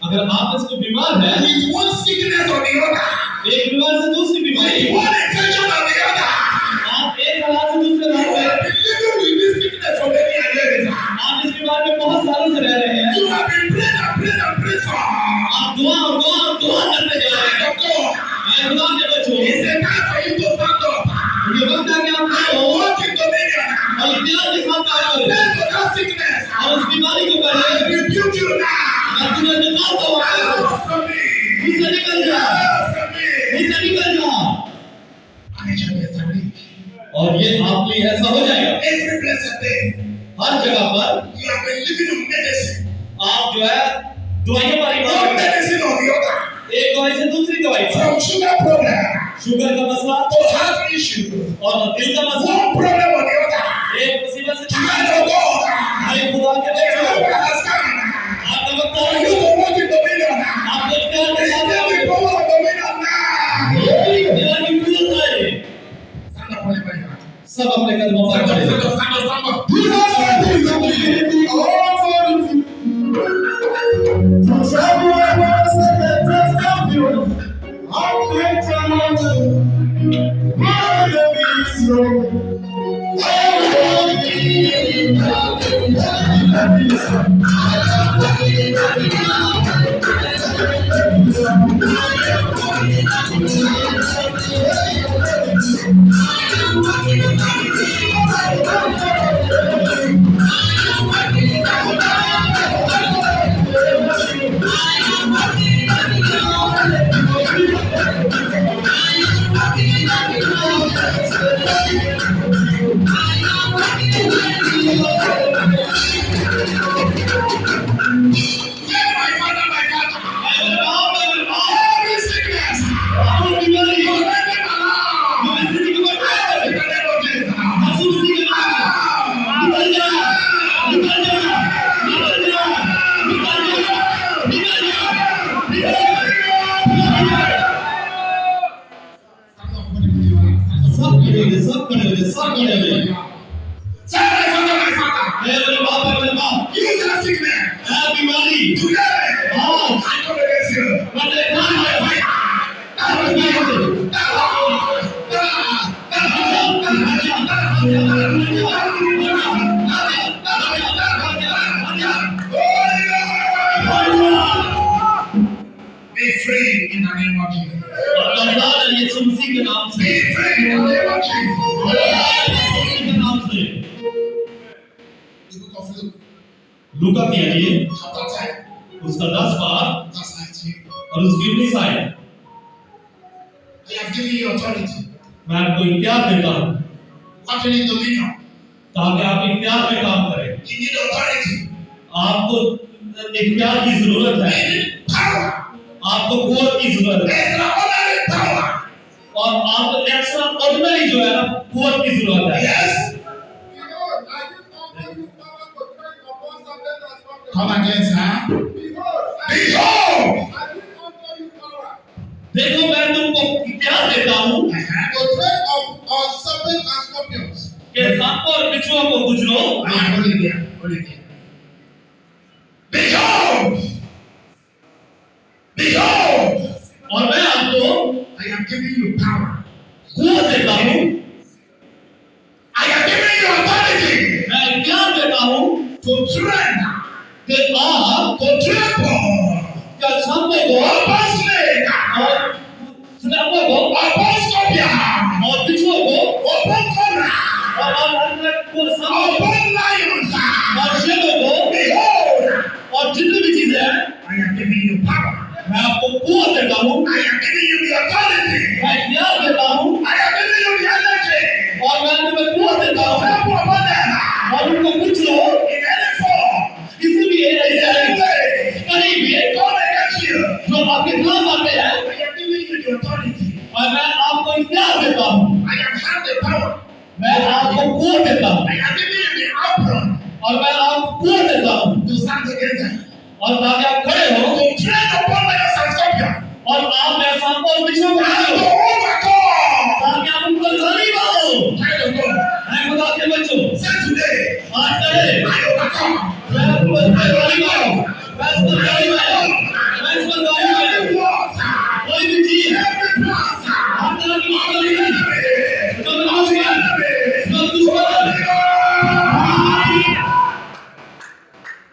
अगर आप इसको बीमार है, With one sickness or the other. एक बीमार से दूसरी बीमारी, With one infection or the other. आप एक हालत से दूसरे You हालत have में, been living with this sickness for many years. आप इस बीमार में बहुत सालों से रह रहे हैं। You have been praying for. आप दुआ करते जा रहे हैं। Child of God. ऐ खुदा के बच्चों, It's a time for you to stand up. ये वक्त है कि आप I आओ walk in dominion. और इख्तियार के साथ काम करें Pray for that sickness. और उस बीमारी को I करें। rebuke you now. मैं तुम्हें निकालता हूँ, Out from me. मुझसे निकल जा, Out from me. मुझसे निकल जा। And it shall be established. और ये आपके लिए ऐसा हो जाएगा। Every blessed day, हर जगह पर you have been living on medicine. आप जो है दवाइयों पर ही One काम करें। medicine or the other. एक दवाई से दूसरी दवाई पर, From sugar problem शुगर का मसला to heart issue. और दिल का मसला, One problem or the other. एक मुसीबत से Child of God. अरे खुदा के The बच्चों, hour has come. आपका वक्त For आ you गया। to walk in dominion. आप इख्तियार के साथ Receive the आओ। power of dominion now. इख्तियार की कुदरत आए। Stand up, whenever you are. सब अपने कदमों पर Stand up, खड़े stand हो। up, stand up, stand up. Jesus said he is the beginning of authority. To travel across the test of you. How great a mountain. Where the beast roam. Every sickness. सब खड़े हो, सब खड़े हो, सब खड़े हो। Say my father, my father. मेरे बाप है, मेरे बाप। You that sickness. है बीमारी। Today, हाँ, I come against you. बड़े काम है भाई। Be free in the name of Jesus. और आजाद है यीशु मसीह के नाम से। Be free in the name of Jesus. यीशु मसीह के नाम से। The book of Luke, लूका की अंजील chapter 10, उसका 10 बार verse 19. और उसकी 19 आयत। I have given you authority. मैं आपको इख्तियार देता हूँ Walking in dominion. ताकि आप इख्तियार में काम करें। You need authority. आपको इख्तियार की जरूरत है। You need power. आपको कुव्वत की जरूरत है Extraordinary power. और आपको एक्स्ट्रा ऑर्डिनरी जो है ना कुव्वत की जरूरत है। Yes. Behold, I give unto you power to tread upon serpents and scorpions. Come again, sir. Behold, Behold. I give unto you power देखो मैं तुमको इख्तियार देता हूँ to tread on serpents and scorpions. कि सांपों और बिच्छुओं को कुचलो। Hold it there. Hold it there. Behold. Behold. और मैं आपको I am giving you power. कुव्वत देता हूँ। I am giving you authority. मैं इख्तियार सांपों को upon snake, और स्नैपों को upon scorpion, और बिच्छुओं को upon cobra, और अन्य को सांपों को upon lions. और शेरों को Behold, और जितनी भी चीजें हैं I am giving you power. मैं आपको कुवत देता हूँ I am giving you the authority. मैं ज्ञान देता हूँ I am giving you the energy. और मैं तुम्हें कुवत देता हूँ Trample upon them और उनको कुछ लो in any form, किसी भी in any way, कहीं भी come against you. जो आपके खिलाफ आते हैं I am giving you the authority. और मैं आपको इख्तियार देता हूँ I am have the power. मैं आपको कुवत देता हूँ I am giving you the outcome और मैं आपको कुवत देता हूँ to stand against them. और ताकि आप खड़े हो To tread upon lions and scorpion. और आप मेरे सांपों और बिच्छुओं को And खाओ to overcome. ताकि आप उनको धनी पाओ Child of God, मैं खुदा के बच्चों say today, आज करे I overcome. मैं आपको धनी पाऊं मैं इसको धनी पाऊं मैं इसको धनी पाऊं Every word, कोई भी चीज every plan, हर तरह की बात नहीं enemy, जो दुश्मन जो दुश्मन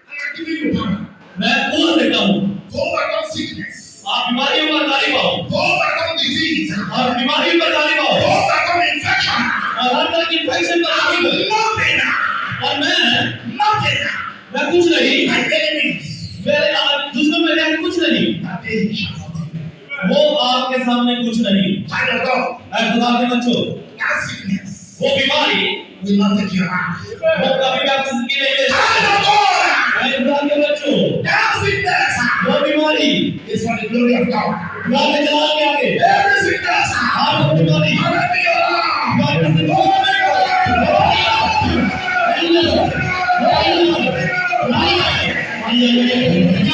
I am giving you power मैं कुवत देता हूँ to overcome sickness, आप बीमारियों पर धनी पाओ to overcome disease, और बीमारियों पर धनी to पाओ overcome infection. और हर तरह की इन्फेक्शन पर धनी पाओ Nothing, और nothing, मैं कुछ नहीं my enemies, मेरे दुश्मन मेरे आगे कुछ नहीं that they shall not do. वो आपके सामने कुछ नहीं Child of God, ऐ खुदा के बच्चों that sickness वो बीमारी will not take your life. वो कभी भी आपकी जिंदगी में ले Child of God, ऐ खुदा के बच्चों that sickness वो बीमारी is for the glory of God. खुदा के जलाल के आगे Every sickness, आप वो बीमारी whatever you are, खुदा के जिंदगी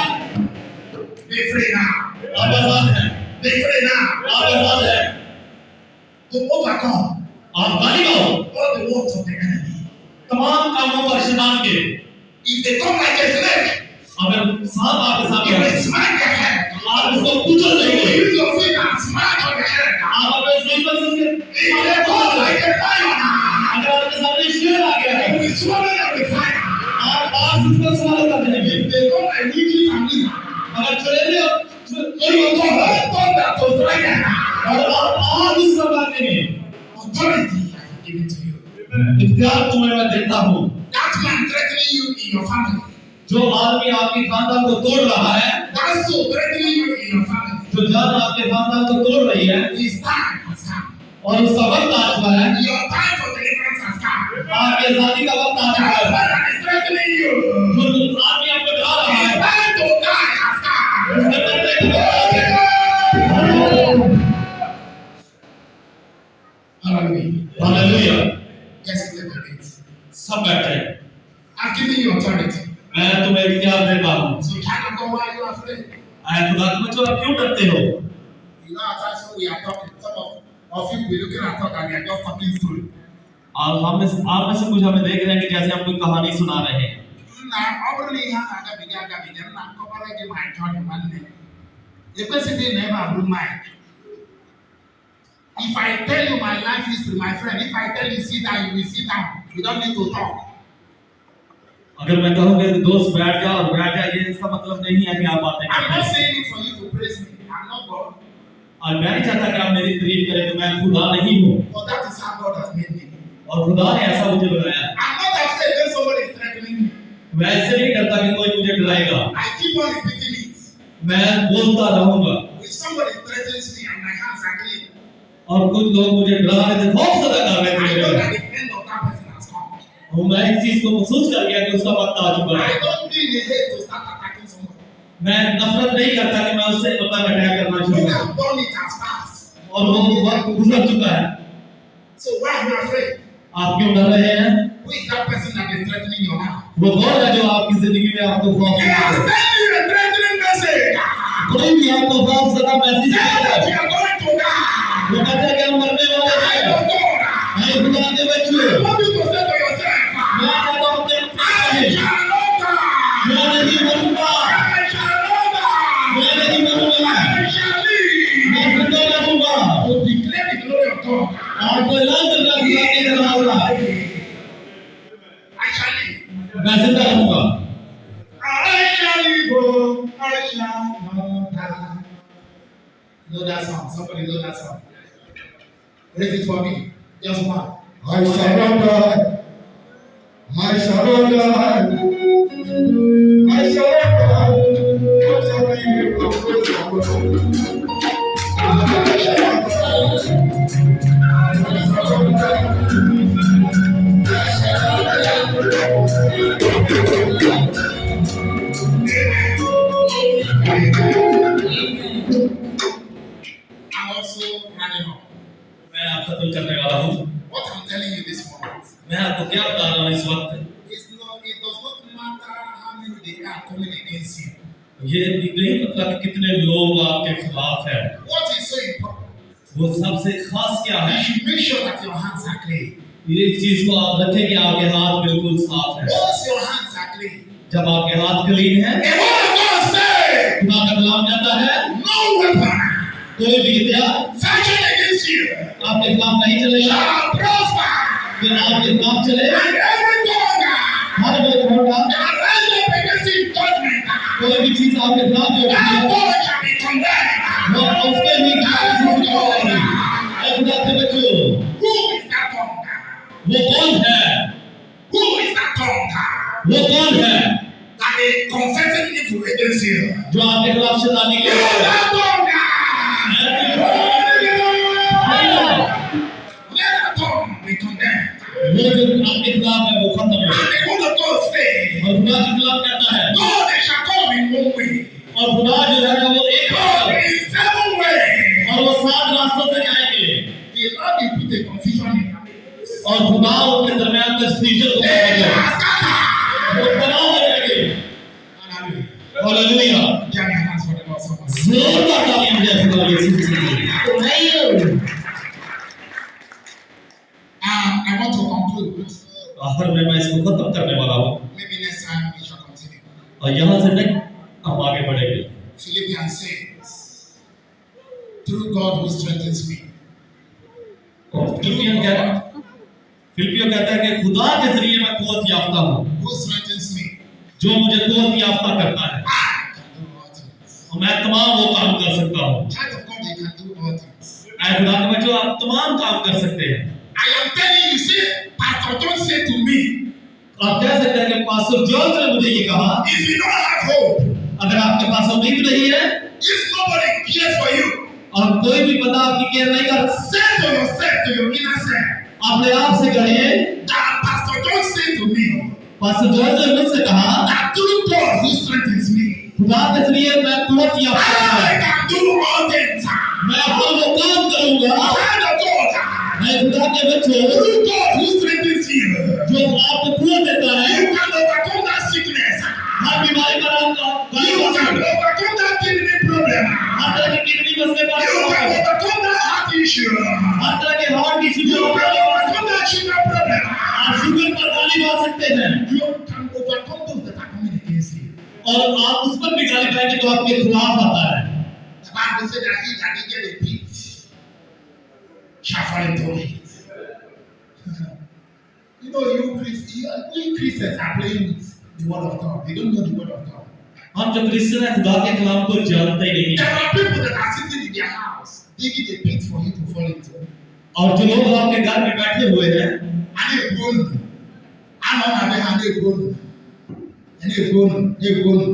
be free now. आप आजाद हैं Be free now. आप आजाद हैं To overcome आप गाली गाओ all the works of the enemy. तमाम कामों पर शैतान के If they come like a snake, अगर सांप आपके you सामने will आए smack their head. आप उसको कुचल You will देंगे use your feet and smack on their head. आप अपने स्लीपर से उसके If they come like a lion, अगर आपके सामने शेर आ गया है you will swallow them with fire. आप आज उसको सवाल कर देंगे If they come like witches and wizards, अगर चलेंगे you will command thunder to strike them. और आप आज उसको कर देंगे Authority I have given to you. इख्तियार तुम्हें मैं देता हूँ That man threatening you in your family. जो आदमी आपके खानदान को तोड़ रहा है That soul threatening you in your family. जो जान आपके खानदान को तोड़ रही है His time has come. और उसका वक्त आ चुका है Your time for deliverance has come. आपके आजादी का वक्त आ चुका That है man that is threatening you. जो आदमी आपको डरा रहा His है time to die has come. उसने मरने का वक्त आ गया। Hallelujah. Hallelujah Yes, it is. सब बैठे I've given you authority. मैं तुम्हें इख्तियार देता हूँ So child of God, why are you afraid? ऐ खुदा के बच्चों आप क्यों डरते हो You know, at times when we are talking, some of you will be looking at us and we are just talking story. और आप में से कुछ हमें देख रहे हैं कि जैसे हम कोई कहानी सुना रहे हैं Na ọbụrụ na ihe agabiga nna nkọwara gị ma nke ọ dị nwanne ekwesịghị na ebe abụrụ mic. If I tell you my life history, my friend, if I tell you sit down, you will sit down. You don't need to talk. अगर मैं कहूँगा कि दोस्त बैठ जा और बैठ जा ये इसका मतलब नहीं है कि आप बातें I'm not करें saying it for you to praise me. I'm not God. और मैं नहीं चाहता कि आप मेरी तारीफ करें कि मैं खुदा नहीं हूँ But that is how God has made me. और खुदा ने ऐसा मुझे बनाया I'm not afraid when somebody is threatening me. मैं ऐसे नहीं करता कि कोई मुझे डराएगा I keep on repeating it. मैं बोलता रहूंगा If somebody threatens me and my hands are clean, और कुछ लोग मुझे डरा रहे थे खौफ ज़्यादा कर रहे I know थे that the end of that person has come. और मैं इस चीज को महसूस कर गया कि उसका वक्त आ चुका है I don't be in a haste to start attacking somebody. मैं नफरत नहीं करता कि मैं उससे मतलब अटैक करना We शुरू करूं have done it as fast. और वो वक्त गुजर चुका है So why are you afraid? आप क्यों डर रहे हैं Who is that person that is threatening your life? वो कौन है जो आपकी जिंदगी में आपको खौफ He देता has है sent you a threatening message. कोई भी आपको खौफ ज़्यादा मैसेज Say करता that है you are going to die. वो कहता है कि हम मरने वाले I हैं don't know. ऐ खुदा के बच्चों I want you to say to yourself, मैं कहता हूं अपने I shall not die. मैं नहीं मरूंगा I shall not die. मैं नहीं मरूंगा I shall live. मैं जिंदा रहूंगा To declare the glory of God. आपको ऐलान करना खुदा के करना होगा I shall live. मैं जिंदा रहूंगा I shall live. Oh, I shall not die. Know that song. Somebody know that song. Raise it for me. Just one. I surrender. I surrender. I I'm also running up. मैं आप खत्म करने वाला हूँ। What I'm telling you this morning मैं आपको क्या बता रहा हूँ इस वक्त? it does not matter how many they are coming against you. ये नहीं मतलब कि कितने लोग आपके खिलाफ हैं। What is so important? वो सबसे खास क्या You है? should make sure that your hands are clean. ये चीज को आप रखें कि आपके हाथ बिल्कुल साफ हैं। Once your hands are clean, जब आपके हाथ क्लीन हैं, the word of God says, खुदा का कलाम कहता है, no weapon कोई भी हथियार fashioned against you आपके खिलाफ नहीं चलेगा। shall prosper. फिर आपके खिलाफ चले, And every tongue हर वो होगा, that rises up against you in judgment, कोई भी चीज आपके खिलाफ जो that है, tongue shall be condemned. वो उसके भी खिलाफ होगा। ऐ खुदा के बच्चों, Who is that tongue? वो कौन है? Who is that tongue वो कौन है that is confessing evil against you? जो आपके खिलाफ शैतानी Who कर is रहा है? that tongue? है। Let that tongue be condemned. वो जो आपके खिलाफ है वो खत्म हो। And the word of God says, और खुदा के खिलाफ कहता है, God, they shall come in one way. और खुदा जो है वो एक God है, in 7 ways. और वो 7 रास्तों से जाएंगे। The Lord will put a confusion in your midst. और खुदा उनके दरमियान कंफ्यूजन को They करेगा। shall scatter. वो तबाह हो जाएंगे। Hallelujah. Hallelujah. Give me your hands for the Lord so much. जोरदार तालियां बजाएं खुदा यीशु के लिए। I want to conclude. आखिर में मैं इसको खत्म करने वाला हूँ। Maybe next time we shall continue. और यहाँ से तक हम आगे बढ़ेंगे। Philippians says, through God who strengthens me. और फिलिपियो कहता है कि खुदा के जरिए मैं कुव्वत याफ्ता हूँ, Who strengthens me? जो मुझे कुव्वत याफ्ता करता है। I can do all things. और मैं तमाम वो काम कर सकता हूँ। Child of God, they can do all things. ऐ खुदा के बच्चों, आप तमाम काम कर सकते हैं। I am telling you, say, Pastor John said to me, आप कह सकते हैं कि पास्टर जॉर्ज ने मुझे ये कहा, if you don't have hope, अगर आपके पास उम्मीद नहीं है if nobody cares for you, और कोई भी बंदा आपकी केयर नहीं करता, say to yourself, to your inner self, अपने आप से कहिए, that Pastor John said to me, pastor George ने मुझसे कहा, that through God who strengthens me, खुदा के जरिए मैं कुव्वत याफ्ता I हूँ। can do all things. मैं अपना वो काम करूँगा। Child of God, मैं खुदा के बच्चों, through God who strengthens you, जो आपको कुव्वत देता है, you can overcome that sickness. हर बीमारी पर आपका You can overcome that kidney problem. हर तरह की किडनी मसले पर You can overcome that heart issue. हर तरह के हार्ट की You सुविधा can overcome that sugar problem. आप शुगर पर गाली मार सकते हैं You can overcome those that are coming against you. और आप उस पर भी गाली खाएंगे जो आपके खिलाफ आता है। The Bible said that he that diggeth a pit shall fall into it. You know, you Christians are playing with the word of God. They don't know the word of God. हम जो Christian हैं खुदा के कलाम को जानते ही नहीं There are people that are sitting in their house digging a pit for you to fall into. और जो लोग आपके घर में बैठे हुए हैं And they groan. And on the hand they groan. And they groan.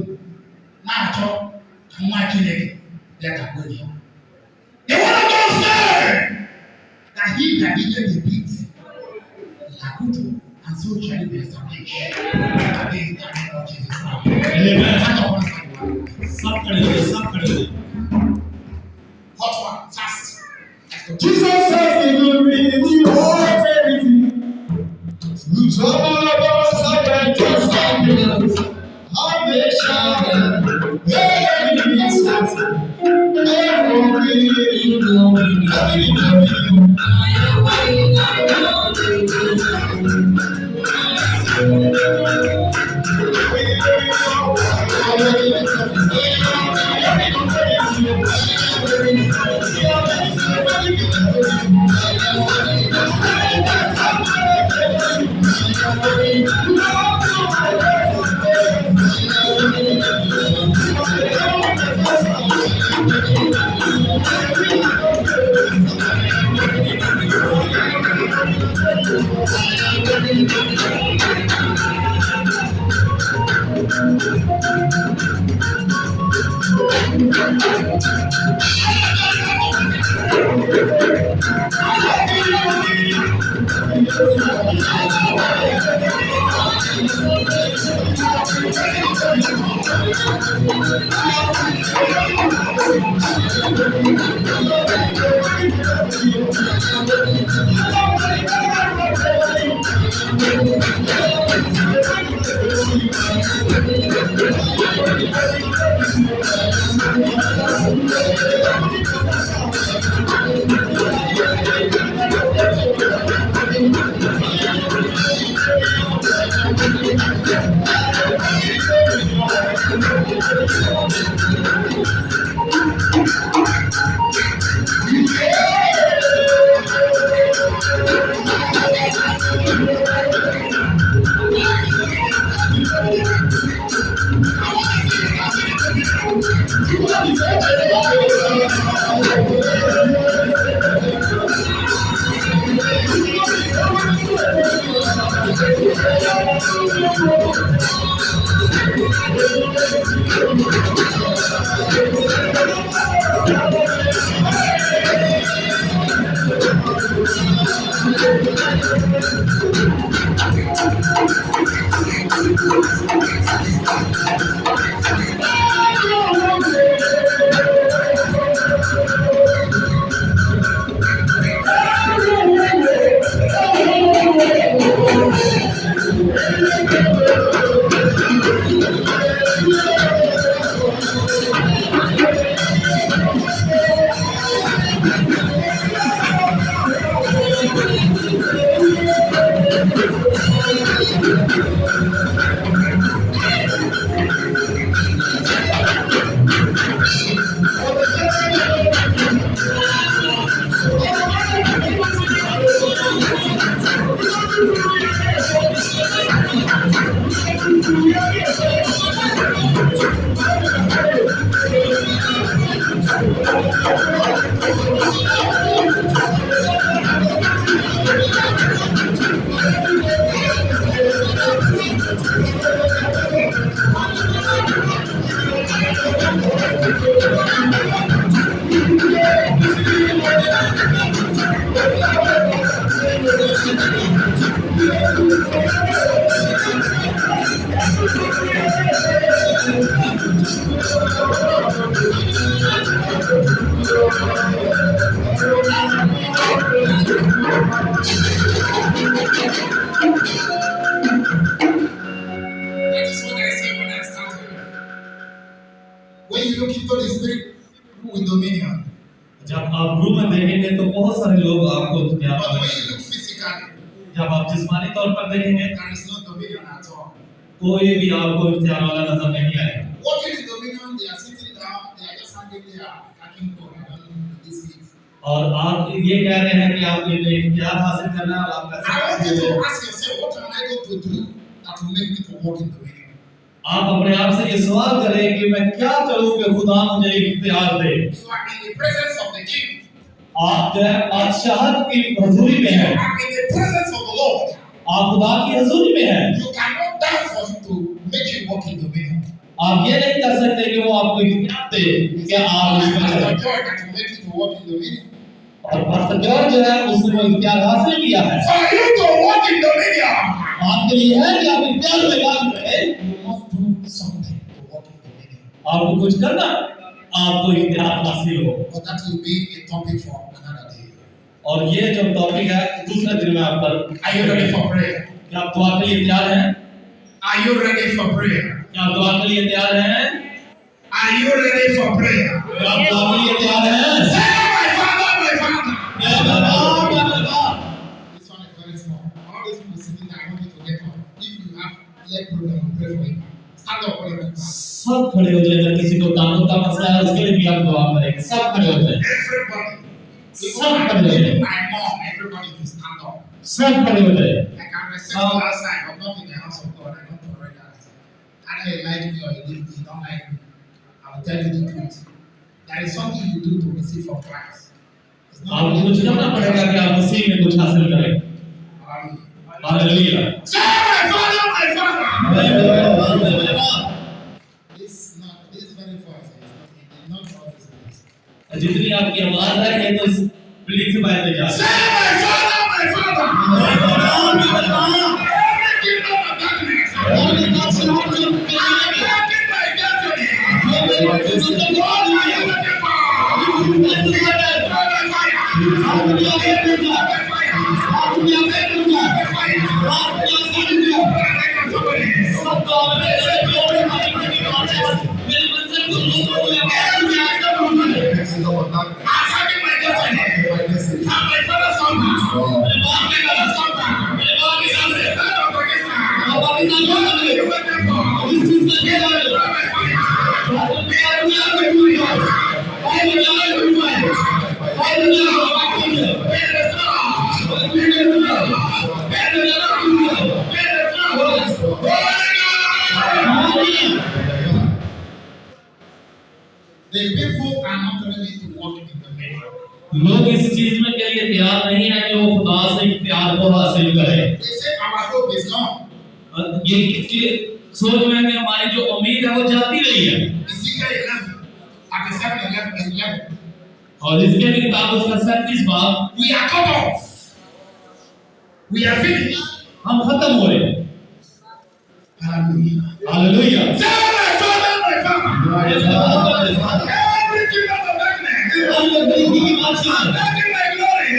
Now talk. Come on, Chineke. Let that go down. The word of God said that he that diggeth a pit Lakuto, and so shall it be established. Again, in the name of Jesus Christ. Amen. Hand upon the सब खड़े हो सब खड़े हो hot one, fast. Let's go. Jesus says he will be the whole eternity. You trouble about second just ambulance. How they shall every started. Every That is what I said when I started. When you look into the spirit, who with dominion. जब आप room में देखेंगे तो बहुत सारे लोग आपको क्या But when you look physically, जब आप जिस्मानी तौर पर देखेंगे there is no dominion at all. कोई भी आपको इख्तियार वाला नजर नहीं आएगा। Walking in dominion, they are sitting down, they are just hanging there, tracking for this week. और आप ये कह रहे हैं कि आप ये इख्तियार हासिल करना है और आपका I want you to ask yourself, what am I going to do that will make me to walk in dominion? आप अपने आप से ये सवाल करें कि मैं क्या करूं कि खुदा मुझे इख्तियार दे। You are in the presence of the king. आप जो है बादशाहत की हजूरी में You हैं। are in the presence of the Lord. आप खुदा की हजूरी में हैं। You cannot die for him to make you walk in dominion. आप ये नहीं कर सकते कि वो आपको इख्तियार दे कि आप It's इसमें Pastor चलें। Joy that will make you to walk in dominion. और पास्टर जॉर्ज जो है उसने वो इख्तियार हासिल किया है। For you to walk in dominion, आपके लिए है कि आप इख्तियार में काम करें। you must do something to walk in dominion. आपको कुछ करना, आपको इख्तियार हासिल हो। But that will be a topic for another day. और ये जो टॉपिक है दूसरे दिन में आप पर। Are you ready for prayer? क्या आप दुआ के लिए तैयार हैं? Are you ready for prayer? क्या आप दुआ के लिए तैयार हैं? Are you ready for prayer? क्या आप दुआ के लिए तैयार हैं? Say, my father, my father. या बाबा, या बाबा। This one is very small. All these people sitting there, I want you to get up. If you have leg problem, pray for him. Stand up for him. सब खड़े हो जाए। अगर किसी को ताकत का मसला है उसके लिए भी आप दुआ करेंगे। सब खड़े हो जाए। Everybody. सब खड़े हो जाए। My mom, everybody to stand up. सब खड़े हो जाए। I can respect you outside, but not in the house of God. I don't tolerate that. Either you like me or you don't like me. I will tell you the truth. There is something you do to receive from Christ. It's not आपको कुछ करना पड़ेगा कि आप मसीह में कुछ हासिल करें। Hallelujah. Say, my father, my father. मेरे बाप, मेरे बाप। This very voice is not God is जितनी आपकी आवाज है ये तो इस बिल्डिंग से बाहर ले जा Say, my father, my father. Every kingdom of darkness. Attacking my destiny. All my waiting for. Attacking my destiny. And my father's compound. My father's compound. The people are not ready to walk in the middle. लोग इस चीज में के लिए तैयार नहीं है जो खुदा से प्यार को हासिल करे They say our hope is gone. ये सोच में कि हमारी जो उम्मीद है वो जाती रही है Ezekiel 11, 37:11. और इसके भी किताब उसका 37 बाब We are cut off. We are finished. हम खत्म हो रहे हैं Hallelujah. Hallelujah Say, my father, my father. Every kingdom of darkness. Attacking my glory.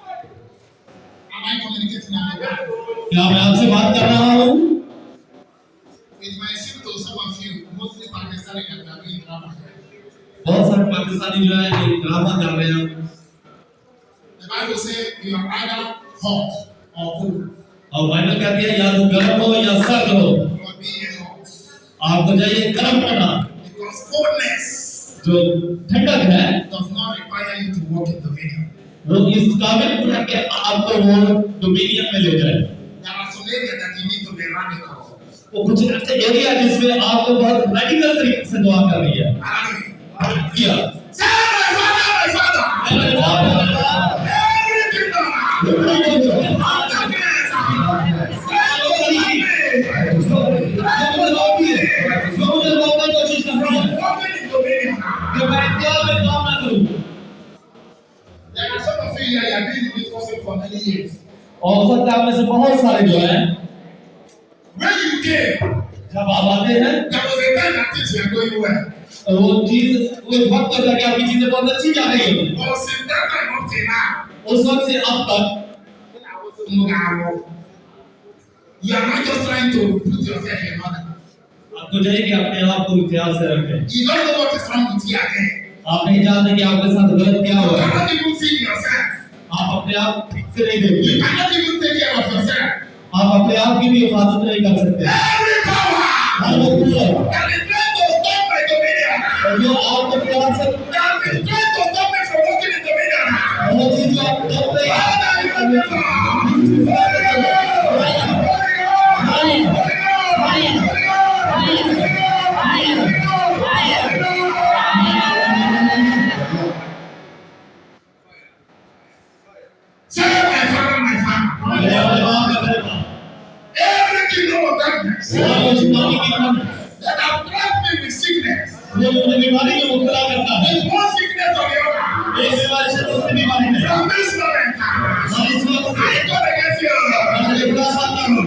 Am I communicating on the back? क्या मैं आपसे बात कर रहा हूँ It might seem to some of you, mostly Pakistani, that we are doing drama. बहुत सारे पाकिस्तानी जो है ये ड्रामा कर रहे हैं The Bible says you are either hot or cold. और बाइबल कहती है या तो गर्म हो या सर्द हो You are being hot. आपको चाहिए गर्म होना Because coldness जो ठंडक है does not require you to walk in dominion. वो इस काबिल है कि आपको वो डोमिनियन में ले जाए There are some areas that you need to be radical. वो कुछ ऐसे एरिया जिसमें आपको बहुत रेडिकल तरीके से दुआ कर रही है Hallelujah. किया Say, my father, my father. Every kingdom of darkness. कोशिश कर रहा है Walking in dominion. कि मैं क्या में काम ना करूं There are some of you here, you have been in this gospel for many years. और सकता है आप में से बहुत सारे जो हैं When you came, जब आप आते हैं there was a time that things were going well. वो चीज वो वक्त होता है कि आपकी चीजें बहुत अच्छी जा रही है But since that time up till now, उस वक्त से अब तक you are not just trying to put yourself in order. आपको चाहिए कि अपने आप को इतिहास से रखें You don't know what is wrong with you again. आप नहीं जानते कि आपके साथ गलत क्या You हुआ है cannot even see yourself. आप अपने आप ठीक से नहीं You देखते cannot even take care of yourself. आप अपने आप की भी हिफाजत नहीं कर सकते Every power हर वो पूरा that is trying to stop my dominion, और जो आपको प्यार से that is trying to stop me from walking in dominion. वो चीज जो आप करते हैं Father, you are the Father. Say, my father, my father. Every kingdom of darkness that have trapped me with sickness. बीमारी में मुब्तला करता है There's one sickness or the other. एक बीमारी से दूसरी बीमारी में From this moment, I come against you.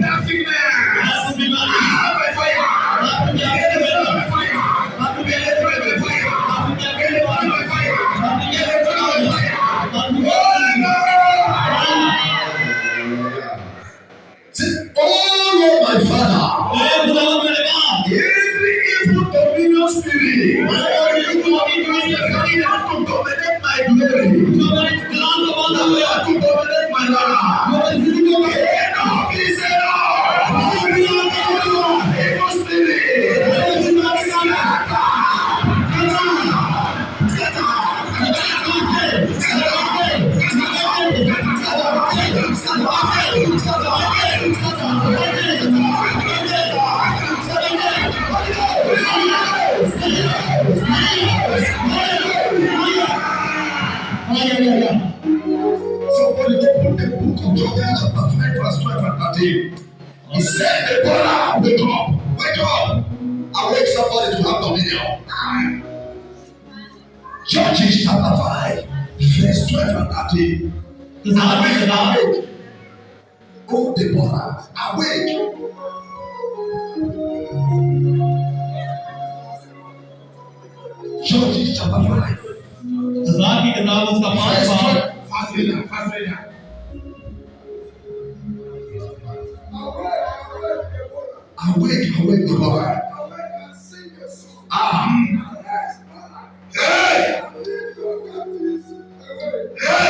That sickness. आपको बीमारी Out by fire. आपको क्या Get it out by fire. आपको क्या Get it out by fire. आपको क्या Get it out by fire. आपको क्या Get it out by fire. आपको Holy Ghost. Oh Lord, my Father. खुदावंद मेरे बाप Every evil dominion spirit. Whatever you do, it is not to dominate my glory. जो मेरे कलाम को बांधा हुआ है To dominate my life. जो मेरी जिंदगी में Enough is enough. Evil spirit. Scatter. He said, Deborah, wake up, wake up. Awake somebody to have dominion. Judges chapter 5, verse 12 and 13. Awake. Oh, Deborah, awake. Judges chapter 5. Fast reader. Awake, Deborah. Hey!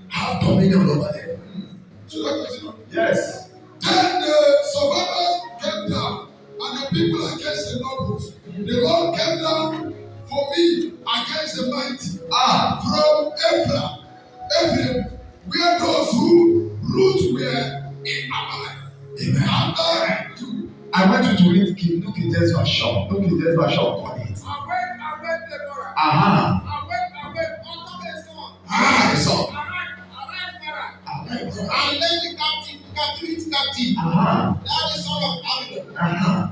Have dominion over them. Yes. Then the survivors came down, and the people against the nobles. The Lord came down for me against the mighty. From Ephraim, where those who ruled were in Amalek. Amen. I want you to read King James version. King James version on it. Awake, Deborah. Awake, The son. And led the captivity captive. That is son of Absalom.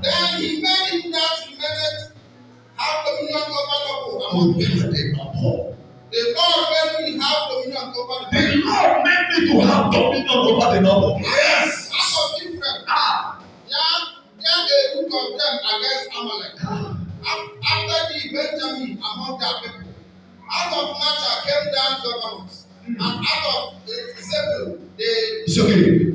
Then he made him that remained have dominion over the whole. The Lord made me have dominion over the The Lord made me to have dominion over the noble. Yes. Out of different. There a group of them against Amalek. After the Benjamin among their people. Out of Machah came down governors. And out of Zebulun, it's okay.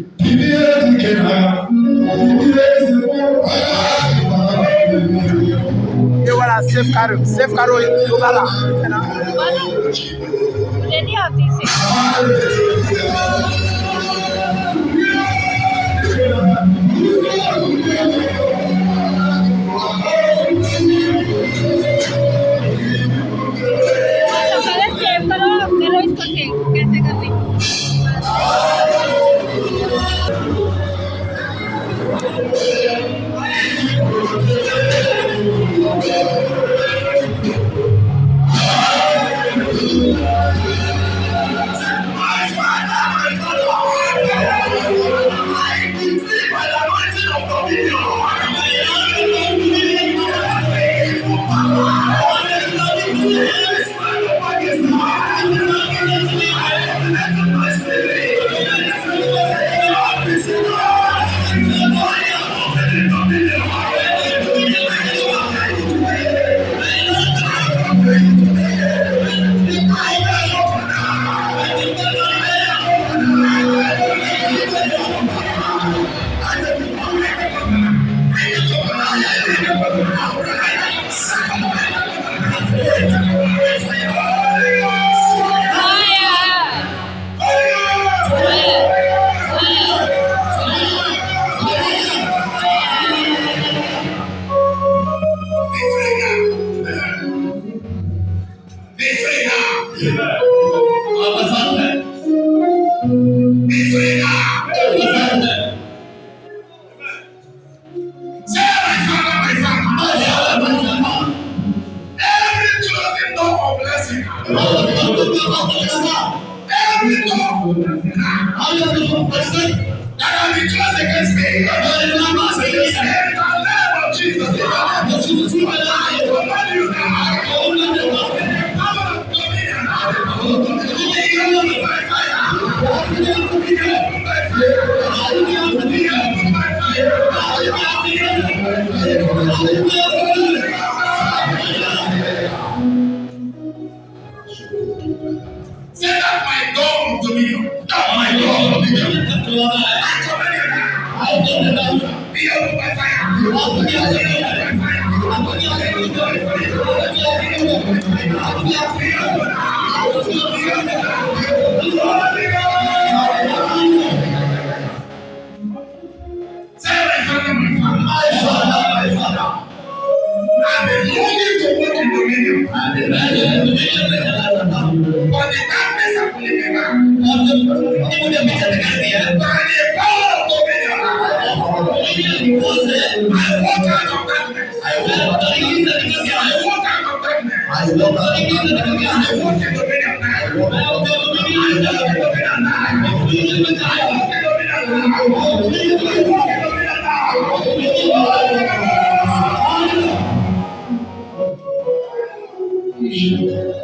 ये वाला safe करो ये वाला है ना नहीं आती से सेव करो इसको सेव कैसे करनी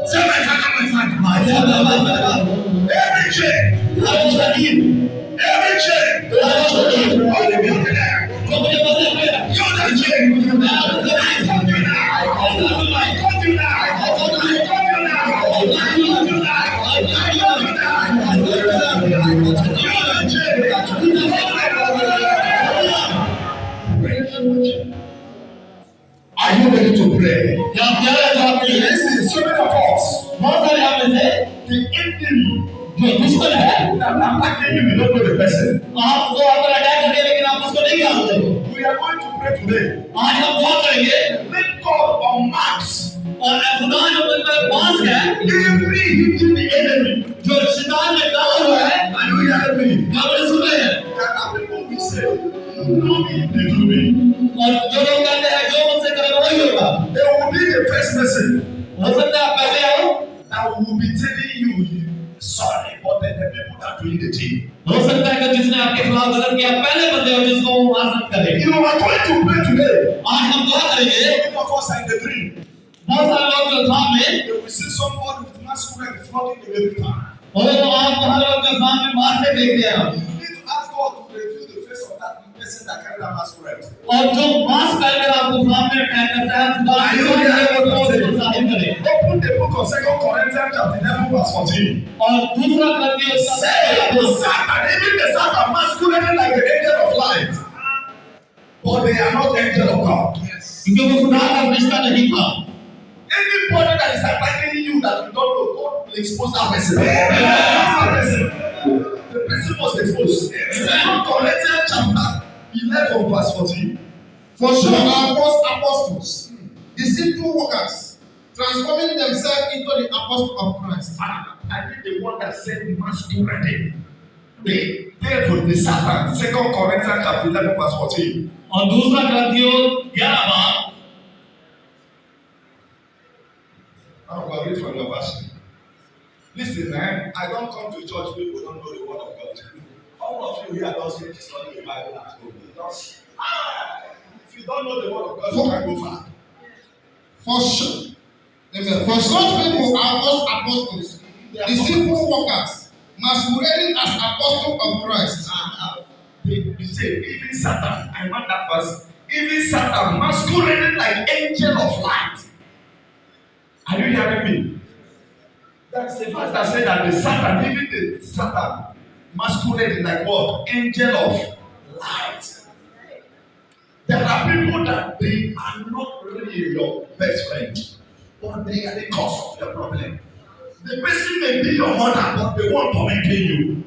Say my father, my father. Every chain, every chain, all the people there. You're the chain. I cut you now. I cut you now. I cut you now. I cut you now. I cut you now. Are you ready to pray? Listen, so many of us, the enemy, that attacking you, you don't know the person. We are going to pray today. Let God unmask every hidden enemy. Are you hearing me? There are people we say, no me, they do me. They will be the first person that will be telling you sorry, but then the people that doing the thing. You are going to pray today. Many of us are in the dream. They will see somebody with masculine flogging you every time. You need to ask God to reveal the face of that person that carry that masquerade. Open the book of 2 Corinthians chapter 11 verse 14. Say the Satan, even the Satan masquerading like the angel of light. But they are not angel of God. Yes. Anybody that is attacking you that you don't know, God will expose that person. The person was exposed. 2 Corinthians chapter 11 verse 14. For sure our false apostles, deceitful workers, transforming themselves into the apostle of Christ. I think the one that said masquerading. The devil, the Satan. 2 Corinthians chapter 11 verse 14. और दूसरा ग्रंथियों 11 I'm going to read from your version. Listen, man, I don't come to church, people don't know the word of God. All of you here don't say study the Bible at home. If you don't know the word of God, you can go far. For sure. Amen. For such people are false apostles, deceitful workers, masquerading as apostles of Christ. You say, even Satan, I want that verse. Even Satan masquerading like angel of light. Are you hearing me? That's the verse that said that the Satan, even the Satan, masquerading like what? Angel of light. There are people that they are not really your best friend, but they are the cause of your problem. The person may be your mother, but they want to maintain you.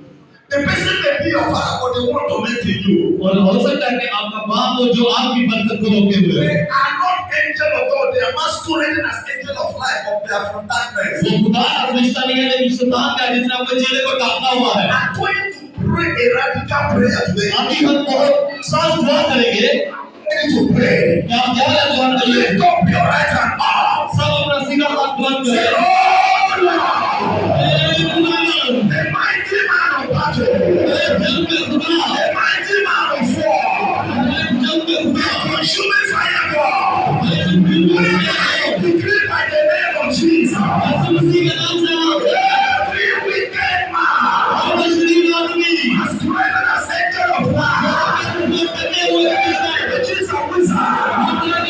The person may be your father, but they want to maintain you. और हो सकता है कि आपका बाप हो जो आपकी बरकत को रोके हुए They are not angel of God. They are masquerading as angel of light, but they are from darkness. वो खुदा का फरिश्ता नहीं है लेकिन शैतान का जिसने अपने चेहरे को ढांका हुआ है I'm going to pray a radical prayer today. अभी हम बहुत साफ दुआ करेंगे Ready to pray. क्या आप जा रहे हैं दुआ करिए Lift up your right hand up. सब अपना सीधा हाथ बुलंद Say, करें oh Lord, the mighty man of battle, the mighty man of war, the consuming fire God. I decree by the name of Jesus, every wicked man, masquerading as angel of light, witches and wizards,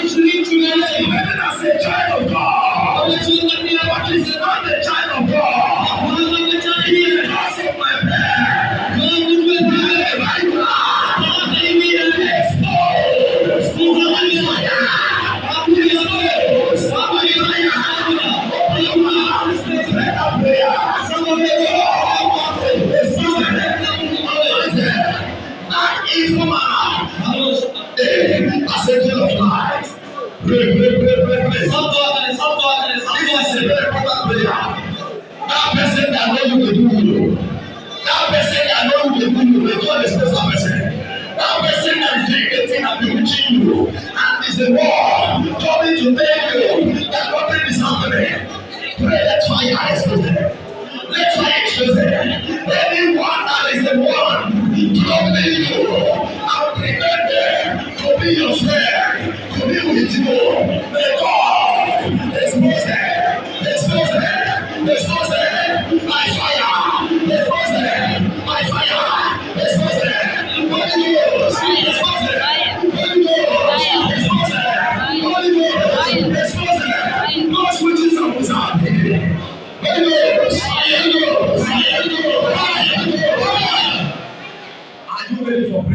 masquerading as a child of God, but is not the child of God. Because of my prayer, right now, that person that know you will do you. That person that know you will do you. May God expose that person. That person that is doing the thing that bewitching you. And is the one coming to tell you that nothing is happening. Pray, let fire expose them. Let fire expose them. Anyone that is the one troubling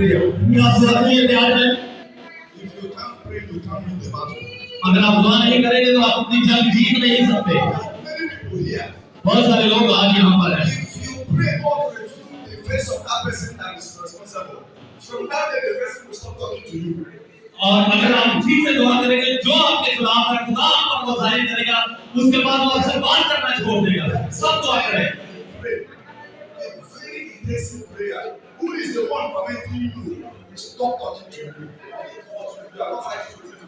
prayer. क्या आप दुआ के लिए तैयार हैं? If you can't pray, you can't win the battle. अगर आप दुआ नहीं करेंगे तो आप अपनी जंग जीत नहीं सकते। Many people here. बहुत सारे लोग आज यहाँ पर हैं। If you pray God refute the face of that person that is responsible, from that day the person will stop talking to you. और अगर आप ठीक से दुआ करेंगे, जो आपके खिलाफ है खुदा आप पर वो जाहिर करेगा, उसके बाद वो आपसे बात करना छोड़ देगा। सब दुआ करें। Pray. A very intensive prayer. Who is the one preventing you? Stop talking to you. You are not fighting with him.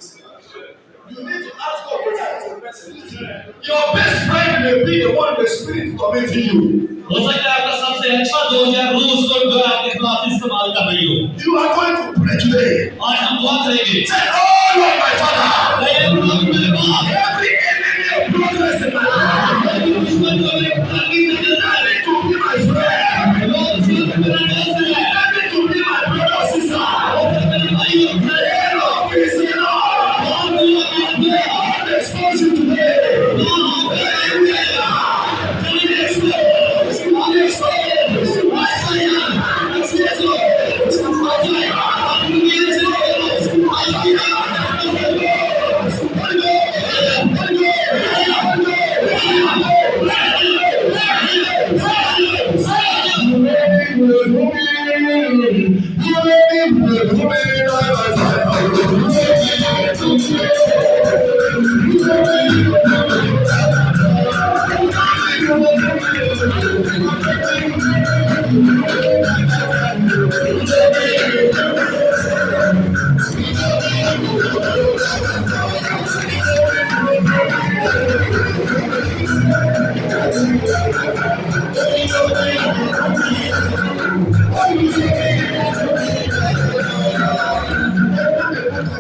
You need to ask God to help the person. Your best friend may be the one the spirit tormenting you. हो सकता है आपका सबसे अच्छा दोस्त है रूह उस वक्त जो आपके खिलाफ इस्तेमाल कर रही हो। You are going to pray today. आज हम दुआ करेंगे। Say, oh Lord, my Father. मेरे बाप, Every enemy of progress in my life. मेरे दुश्मन को मेरे ताकि से जलता है। To be my friend. लोग सिर्फ मेरा दोस्त है। To be my brother or sister. और मेरे भाई और मेरे Lord, please, Lord. Expose you today.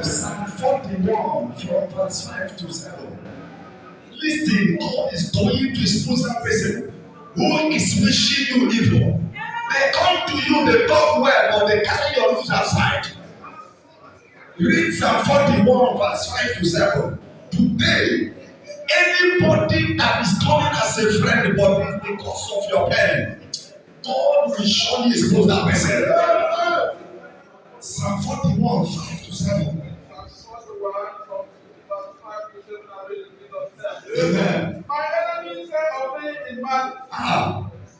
Psalm 41 from verse 5 to 7. Listen, God is going to expose that person who is wishing you evil. They come to you, they talk well, but they carry your roots outside. Read Psalm 41 verse 5 to 7. Today, anybody that is coming as a friend, but it's because of your pain, God will surely expose that person. Psalm 41, 5 to 7. Amen. My enemy said of me in man,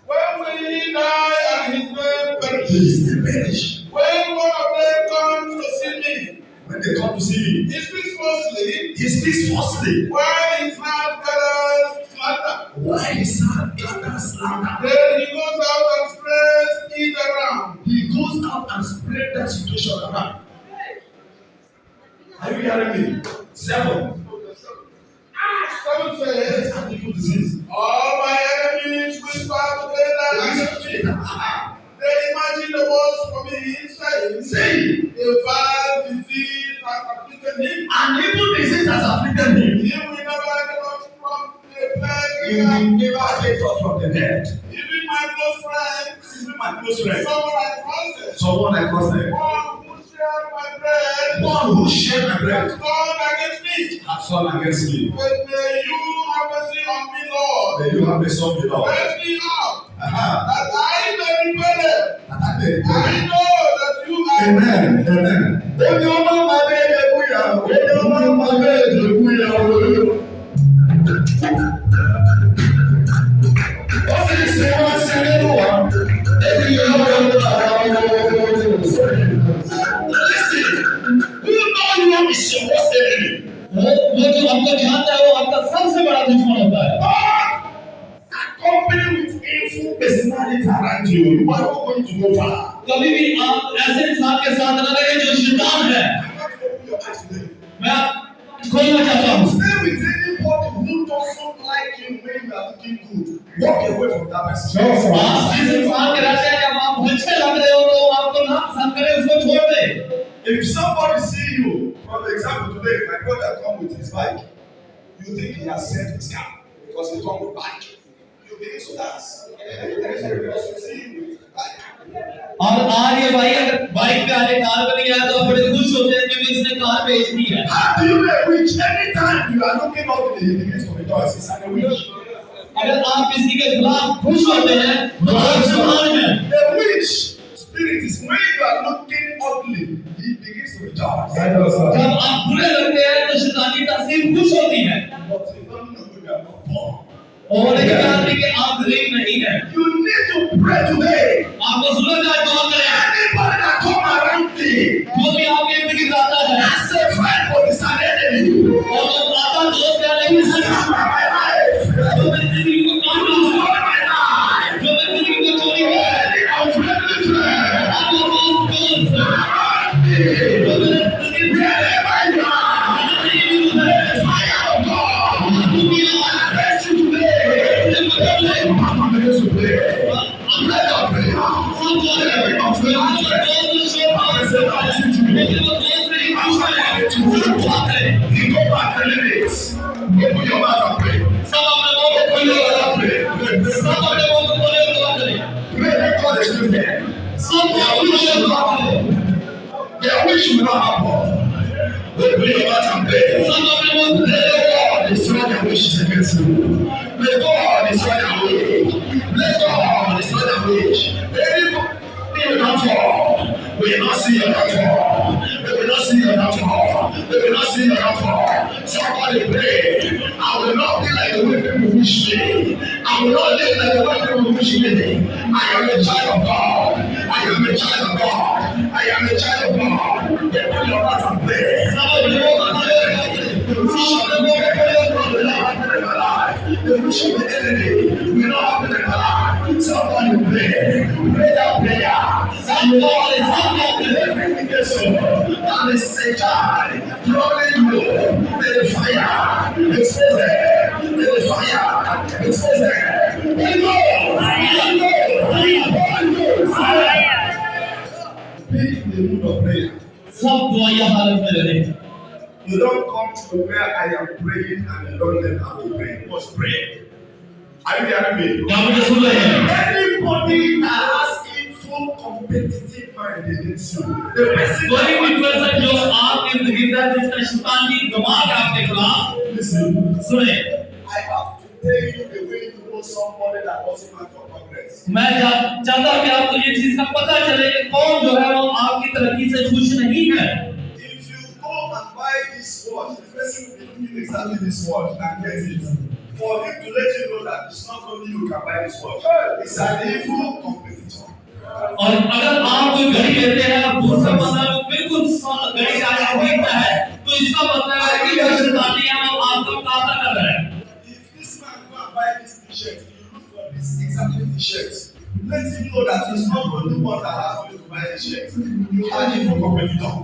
When will he die and his name perish? he is the perish. When one of them comes to see me, When they come to see me, he speaks falsely, he speaks falsely. while his hand gathers slander. Why his hand gathers slander? Then he goes out and spreads it around. He goes out and spread that situation around. Are you hearing me? 7. 7 says, And evil disease. all my enemies whisper together against me. They imagine the words for me, saying, Say, a bad disease has afflicted him. an evil disease has afflicted him. He will never get up from the bed. He will never get up from the bed. Even my close friends, Even my close friend, someone I trusted, someone I trusted, one who shared my bread, one who shared my bread, has gone against me. has turned against me. But may you have mercy on me, Lord. May you have mercy on me, Lord. Raise me up, That that I may repay them. I may. I know that you are. Amen. Amen. Onye ọma mmadụ edegbu ya, onye ọma mmadụ edegbu ya. Ọ sị si nwa si n'ụwa, ebi ya ọrụ Listen, who know you is your worst enemy? वो जो आपको जानता है वो आपका सबसे बड़ा दुश्मन होता है। Accompany with evil personality around you. You are not going to go far. कभी भी आप ऐसे इंसान के साथ न रहें जो शैतान है। मैं खोलना चाहता हूँ। Stay with anybody who doesn't like you when you are looking good. Walk away from that person. आप जिस इंसान के रहते हैं जब आप अच्छे लग रहे हो तो आपको ना पसंद करे उसको छोड़ दे। If somebody see you, for example today, my brother come with his bike, you think he has sent his car because he come with bike. You begin to dance. Because you see him with bike. और आज ये भाई अगर bike पे आने car पे नहीं आया तो बड़े खुश होते हैं क्योंकि इसने कार भेज दी है। How do you know which anytime you are looking up in the begins to rejoice? It's like a witch. अगर आप किसी के खिलाफ खुश होते हैं तो आप समान हैं। The witch spirit is when you are looking good, he begins to rejoice. जब आप बुरे लगते हैं तो शैतानी तासीर खुश होती है। But you don't know you are not poor. और ये कहते हैं कि आप गरीब नहीं हैं। You need to pray today. आपको सुबह का दुआ करें। Anybody that come around me, जो भी आपके इर्द गिर्द आता है, as a friend or is an enemy, और वो आता दोस्त है लेकिन is not my life. जो मेरी जिंदगी को काट रहा है, My life. जो मेरी जिंदगी को चोरी कर रहा है, I'm friendly friend. आप वो दोस्त जो मेरी जिंदगी Wherever you are, the fire of God. I bless you today. I'm begins to pray. Pray that prayer. You go back 10 minutes. Open your mouth and pray. Open your mouth and pray. Pray that God is with them. Their wish will not happen. Open your mouth and pray. Let God destroy their wishes against you. Let God destroy their wish. Let God destroy their wish. Anybody will not fall. We will not see your downfall. We will not see your downfall. We will not see your downfall. Somebody pray. I will not be like the way people wish me. I will not live like the way people wish me. I am a child of God. I am a child of God. I am a child of God. Open your heart and pray. The wish of the enemy will not happen in my life. Somebody pray. Pray that prayer. Somebody everything is so. That is Satan. Troubling you. Let the fire expose them. Let the fire expose them. Let go. Be in the mood of prayer. सब दुआया हालत में रहे। You don't come to where I am praying and you don't learn how to pray. You must pray. Are you hearing me? क्या मुझे सुन रहे हैं? Anybody that has evil competitive mind against you, the person कोई भी person जो आपके इर्द गिर्द है जिसका शैतानी दिमाग है आपके खिलाफ, listen. सुने। I have to tell you the way to know somebody that doesn't have your progress. मैं चाहता हूँ कि आपको ये चीज का पता चले कि कौन जो है वो आपकी तरक्की से खुश नहीं है। If you go and buy this watch, the person will give you exactly this watch and get it. For him to let you know that it's not only you can buy this watch, it's an evil competitor. और अगर आप कोई घड़ी लेते हैं और दूसरा बंदा बिल्कुल घड़ी चाहे देखता है तो इसका मतलब है कि वो शैतानी है वो आपको मुकाबला कर रहा है। If this man go and buy this t-shirt, you look for this exactly t-shirt. Let him know that he's not the only one that has money to buy the shirt. You are evil competitor.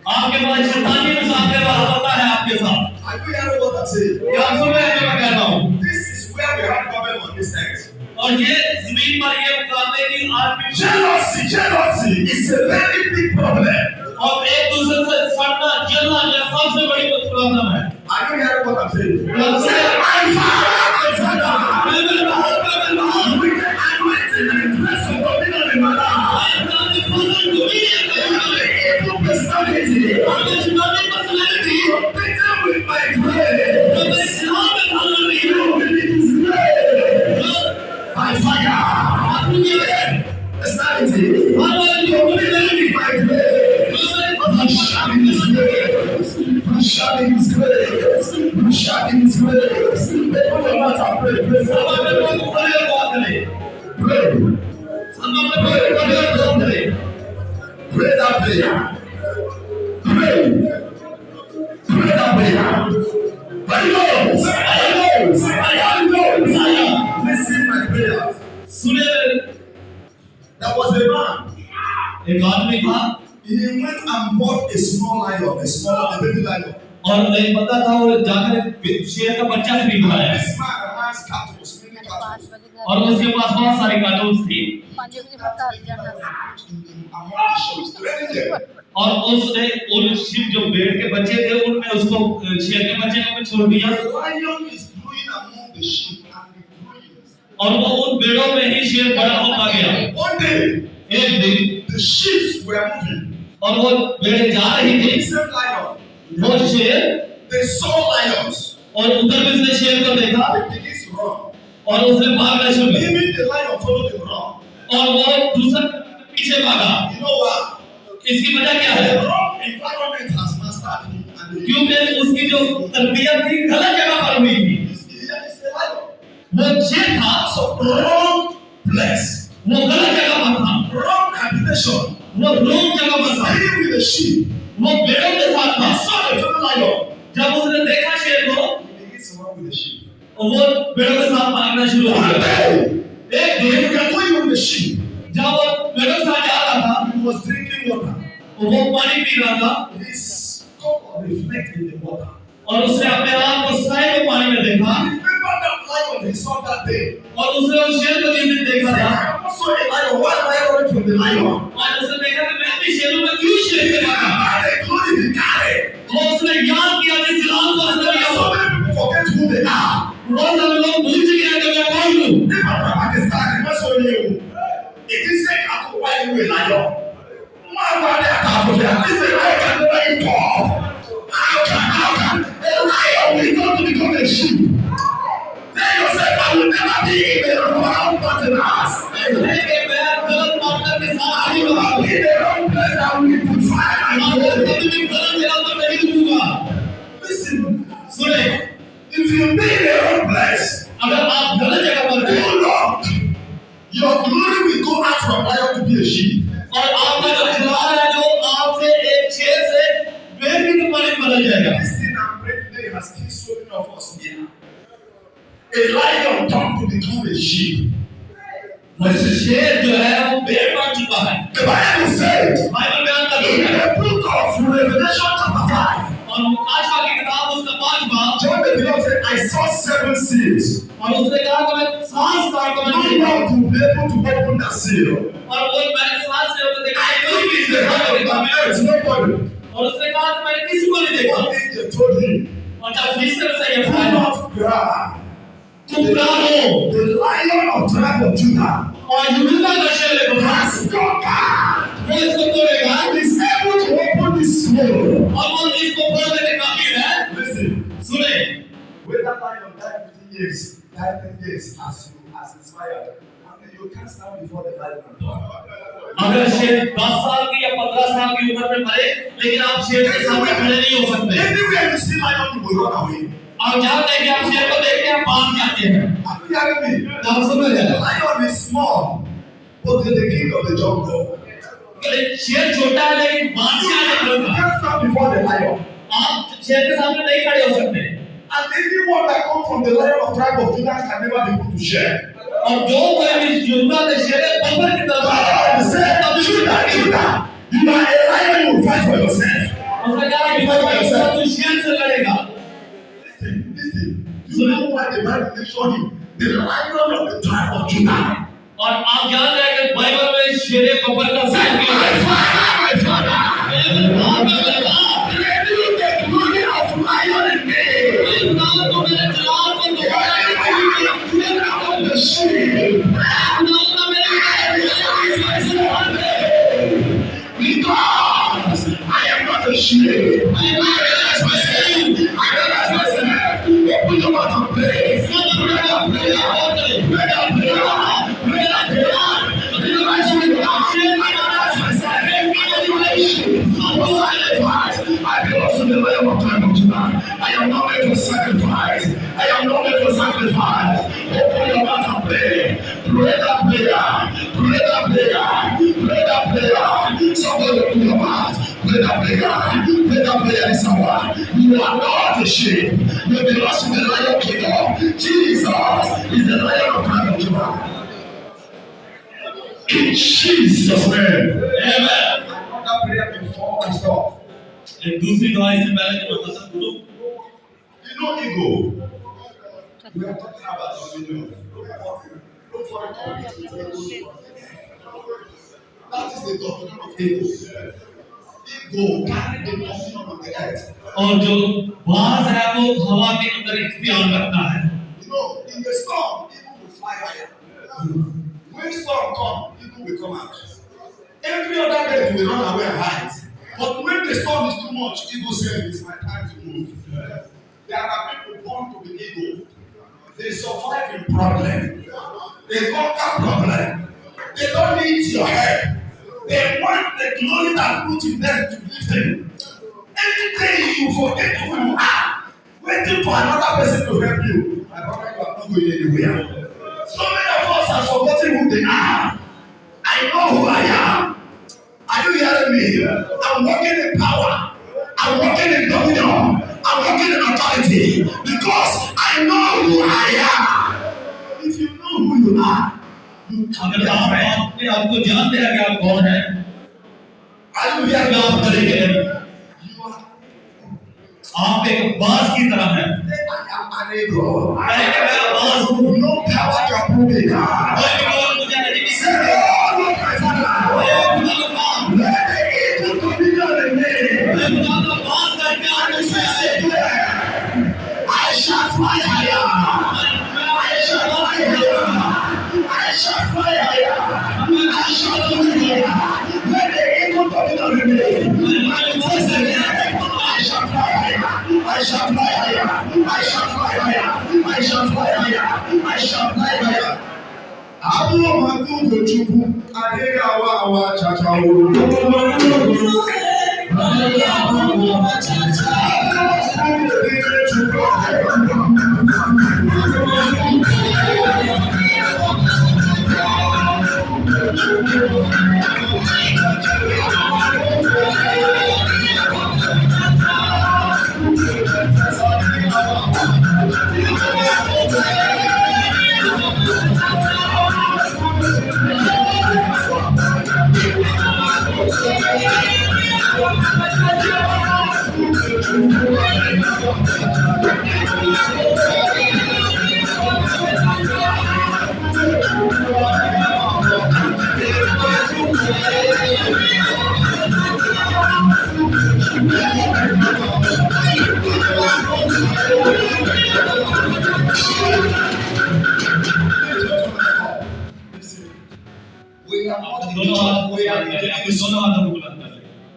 आपके पास शैतानी मुसाफिर वाला होता है आपके साथ। Are you hearing what I'm saying? क्या सुन रहे हैं जो मैं कह रहा हूँ? This is where we have problem on this earth. और ये जमीन पर ये मुकाबले की आदमी Jealousy is a very big problem. और एक दूसरे से सड़ना जलना ये सबसे बड़ी प्रॉब्लम है। Are you hearing what I'm saying? Say, my father. We can anoint in the place of dominion in my life. Evil personality. Beaten with my grace. You will be disgraced. By fire. Personality. You will be with my grace. You shall be disgraced. You shall be disgraced. You shall be disgraced. Open your mouth and pray. Pray. Pray. Pray that prayer. Pray. Pray that prayer. I know. Listen my prayers. सुने There was a man. एक आदमी था He went and bought a small lion, a baby lion. और एक बंदा था वो जाकर शेर का बच्चा खरीद लाया। This man has cattle, many cattle. और उसके पास बहुत सारी कार्टून्स थी और उसने उन शिप जो भेड़ के बच्चे थे उनमें उसको शेर के बच्चे को भी छोड़ दिया और वो उन भेड़ों में ही शेर बड़ा होता गया। One day, एक दिन the sheep were moving. और वो भेड़ें जा रही थी Same lion. वो शेर They saw lions. और उधर भी उसने शेर को देखा They begin to run. और उसने भागना शुरू किया Even the lion followed them run. और वो दूसरा पीछे भागा। You know what? इसकी वजह क्या है? wrong environment has mastered him. And क्योंकि उसकी जो तरबियत थी गलत जगह पर हुई थी। वो जे था so wrong place, वो गलत जगह पर था, wrong habitation, वो रोंग जगह पर था, staying with the sheep. वो भेड़ों के साथ था। He saw the little lion. जब उसने देखा शेर को, He begins to run with the sheep. वो भेड़ों के साथ भागना शुरू हो One गया। day, एक they दिन were going with the sheep. जब वो भेड़ों के साथ जा रहा था, He was drinking water. वो पानी पी रहा था His cup reflected in the water. और उसने अपने आप को साए में पानी में देखा Remember that lion he saw that day. और उसने उस शेर को जिस दिन देखा था I also a lion. Why am I running from the lion? और उसने देखा कि मैं भी शेरों में क्यों शेर के भागा। And they couldn't be carried. और उसने याद किया कि जिलाल को उसने लिया So many people forget who they are. बहुत सारे लोग भूल चुके हैं कि मैं कौन हूँ। Remember Pakistan, what's your name? It is said, I could why you a lion. My body attack of them. Listen, I can never eat pork. How can a lion will not to become a sheep? Tell yourself I will never be in the wrong partners. लेकिन मैं गलत partner के साथ I नहीं will होगा। not be in the wrong place that will put fire and मैं burn. कभी भी गलत जगह पर नहीं होऊंगा। Listen, सुने, if you be in the wrong place, अगर आप गलत जगह पर हैं too long, your glory will go out from lion to be a sheep. और आपका जो खिलाड़ है जो आपसे एक शेर से भेड़ की तुम्हारी बदल जाएगा। This thing I'm praying today has killed so many of us here. A lion turned to become a sheep. वैसे शेर जो है वो भेड़ बन चुका है। The Bible said बाइबल बयान करती in है the book of Revelation chapter 5, और मुकाशवा की किताब उसका 5 बाब John the Beloved said, I saw 7 seals. और उसने कहा कि मैं 7 स्टार को No मैंने देखा one could be able to open that seal. और वो मैंने 7 से ऊपर देखा कोई भी It's इसे the hand of देखा the earth, nobody. और उसने कहा कि मैंने किसी को नहीं देखा One angel told him, और जब फिर से ये do बताया not cry. तुम ना रो The lion of tribe of Judah और यूदा का शेर देखो has conquered. वो इसको तोड़ेगा And is able to open this scroll. और वो इसको फोड़ देने काबिल है। Listen, सुने when that lion died 15 years, died 10 years as inspired, and you can't stand before the lion and talk. अगर शेर 10 साल की या 15 साल की उम्र में मरे लेकिन आप शेर के सामने खड़े नहीं हो सकते। Anywhere you see lion, you will run away. आप जानते हैं कि आप शेर को देखते हैं भाग जाते हैं। Are you hearing me? आप समझ The रहे हैं? lion is small, but he's the king of the jungle. शेर छोटा है लेकिन बादशाह है You जंगल का। can't stand before the lion. आप शेर के सामने नहीं खड़े हो सकते And anyone that comes from the lion of tribe of Judah can never be able to share. और जो कोई भी युद्ध के शेर है बंदर की तरफ God said, Judah, Judah, you are a lion, you will fight for yourself. उसने कहा कि तू शेर से लड़ेगा। Listen. You know why the Bible is showing the lion of the tribe of Judah. और आप जान रहे हैं कि बाइबल में शेर बबर का जिक्र किया है। My father, let me take glory of lion in me. The sheep. Because I am not a sheep. I realize myself. I realize myself. Open your mouth and pray. Pray that prayer. Pray that prayer. Pray that prayer. Realize who you are. I realize myself. I belong to the Lamb of time of Judah. I am not made for sacrifice. I am not made for sacrifice. Open your mouth and pray. Pray that prayer. Pray that prayer. Pray that prayer. Somebody open your mouth. Pray that prayer. Pray that prayer this hour. You are not a sheep. You belong to the Lion Kingdom. Jesus is the Lion of time of Judah. In Jesus' name. Amen. That prayer before I stop. एक दूसरी दवाई से पहले जो बताता हूँ You know ego. We are talking about dominion. That is the doctrine of ego. Ego carry the dominion of the earth. और जो बाज है वो हवा के अंदर इख्तियार रखता है। You know, in the storm, people will fly higher. When storm come, people will come out. Every other day they will run away and hide. But when the storm is too much, people say it's my time to move. There are people born to be ego. They survive in problem. They conquer problem. They don't need your help. They want the glory that put in them to lift them. Anything you forget who you are, waiting for another person to help you, my brother, you are not going anywhere. So many of us have forgotten who they are. I know who I am. Are you hearing me? I'm walking in power. I'm walking in dominion. I'm walking in authority because I know who I am. If you know who you are, you can be afraid. अपने आप को जानते हैं कि आप कौन हैं? Are you hearing me? आप करेंगे नहीं। You are. आप एक बाज की तरह हैं। I am an eagle. अरे कि मैं बाज हूँ। No power can move me down. कोई भी लोग मुझे नहीं दिख Say, सकते। oh, look, my father. मैं खुदा का बाज। Let the eagle dominion in me. मैं खुदा का बाज करके आने से I shall fly higher. I shall fly higher. I shall fly higher. I shall fly higher. Let the eagle dominion in me. I shall fly higher. I shall fly higher. I shall fly higher. I shall fly higher. I shall fly higher. Abu Magu Chukwu adịghị awa chacha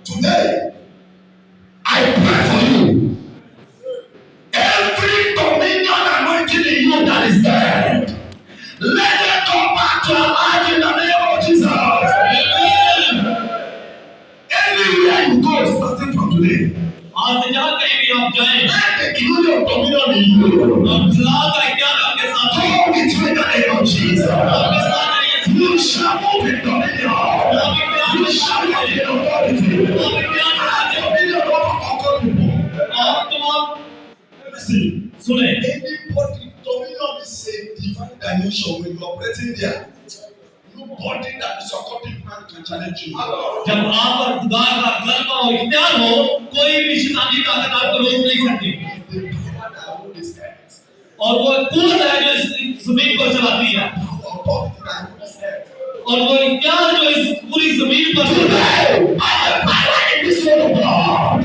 Today, I pray for you. Every dominion anointing in you that is dead, let it come back to life in the name of Jesus. Anywhere you go, starting from today, आज से जहाँ कहीं भी आप जाएं, let the glory of dominion in you. आप खुदा का ज्ञान आपके साथ हो। Go with me in the name of Jesus. आपके साथ रहिए। You shall move in dominion. You shall move in authority. Dominion over all people. आप तो आप Let me see. सुने। Anybody, dominion is a divine dimension when you are operating there. Nobody that is occultic man can challenge you. जब आप पर खुदा का गलबा और इख्तियार हो, कोई भी शैतानी ताकत आपको रोक नहीं सकती। The power that hold his hands. और वो कौन है जो इस जमीन को चलाती है? Power that hold his hands. और वो इख्तियार जो इस पूरी जमीन पर Today, by the power in this word of God,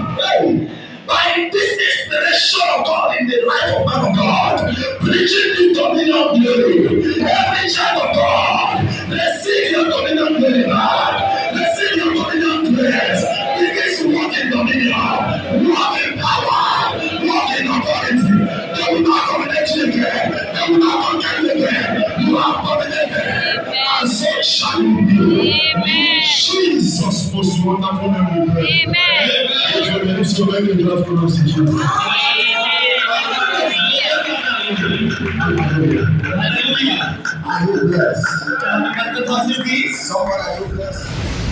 by this inspiration of God in the life of man of God, preaching the dominion glory, every child of God, receive your dominion glory back, receive your dominion grace, begin to walk in dominion, walk in power, walk in authority. They will not dominate you again, they will not conquer you again, you are dominated, and so shall you be. Amen. Jesus, most wonderful name we pray. Amen. Amen. So let me just pronounce it. Are you blessed? आपके पास में भी Someone are you blessed?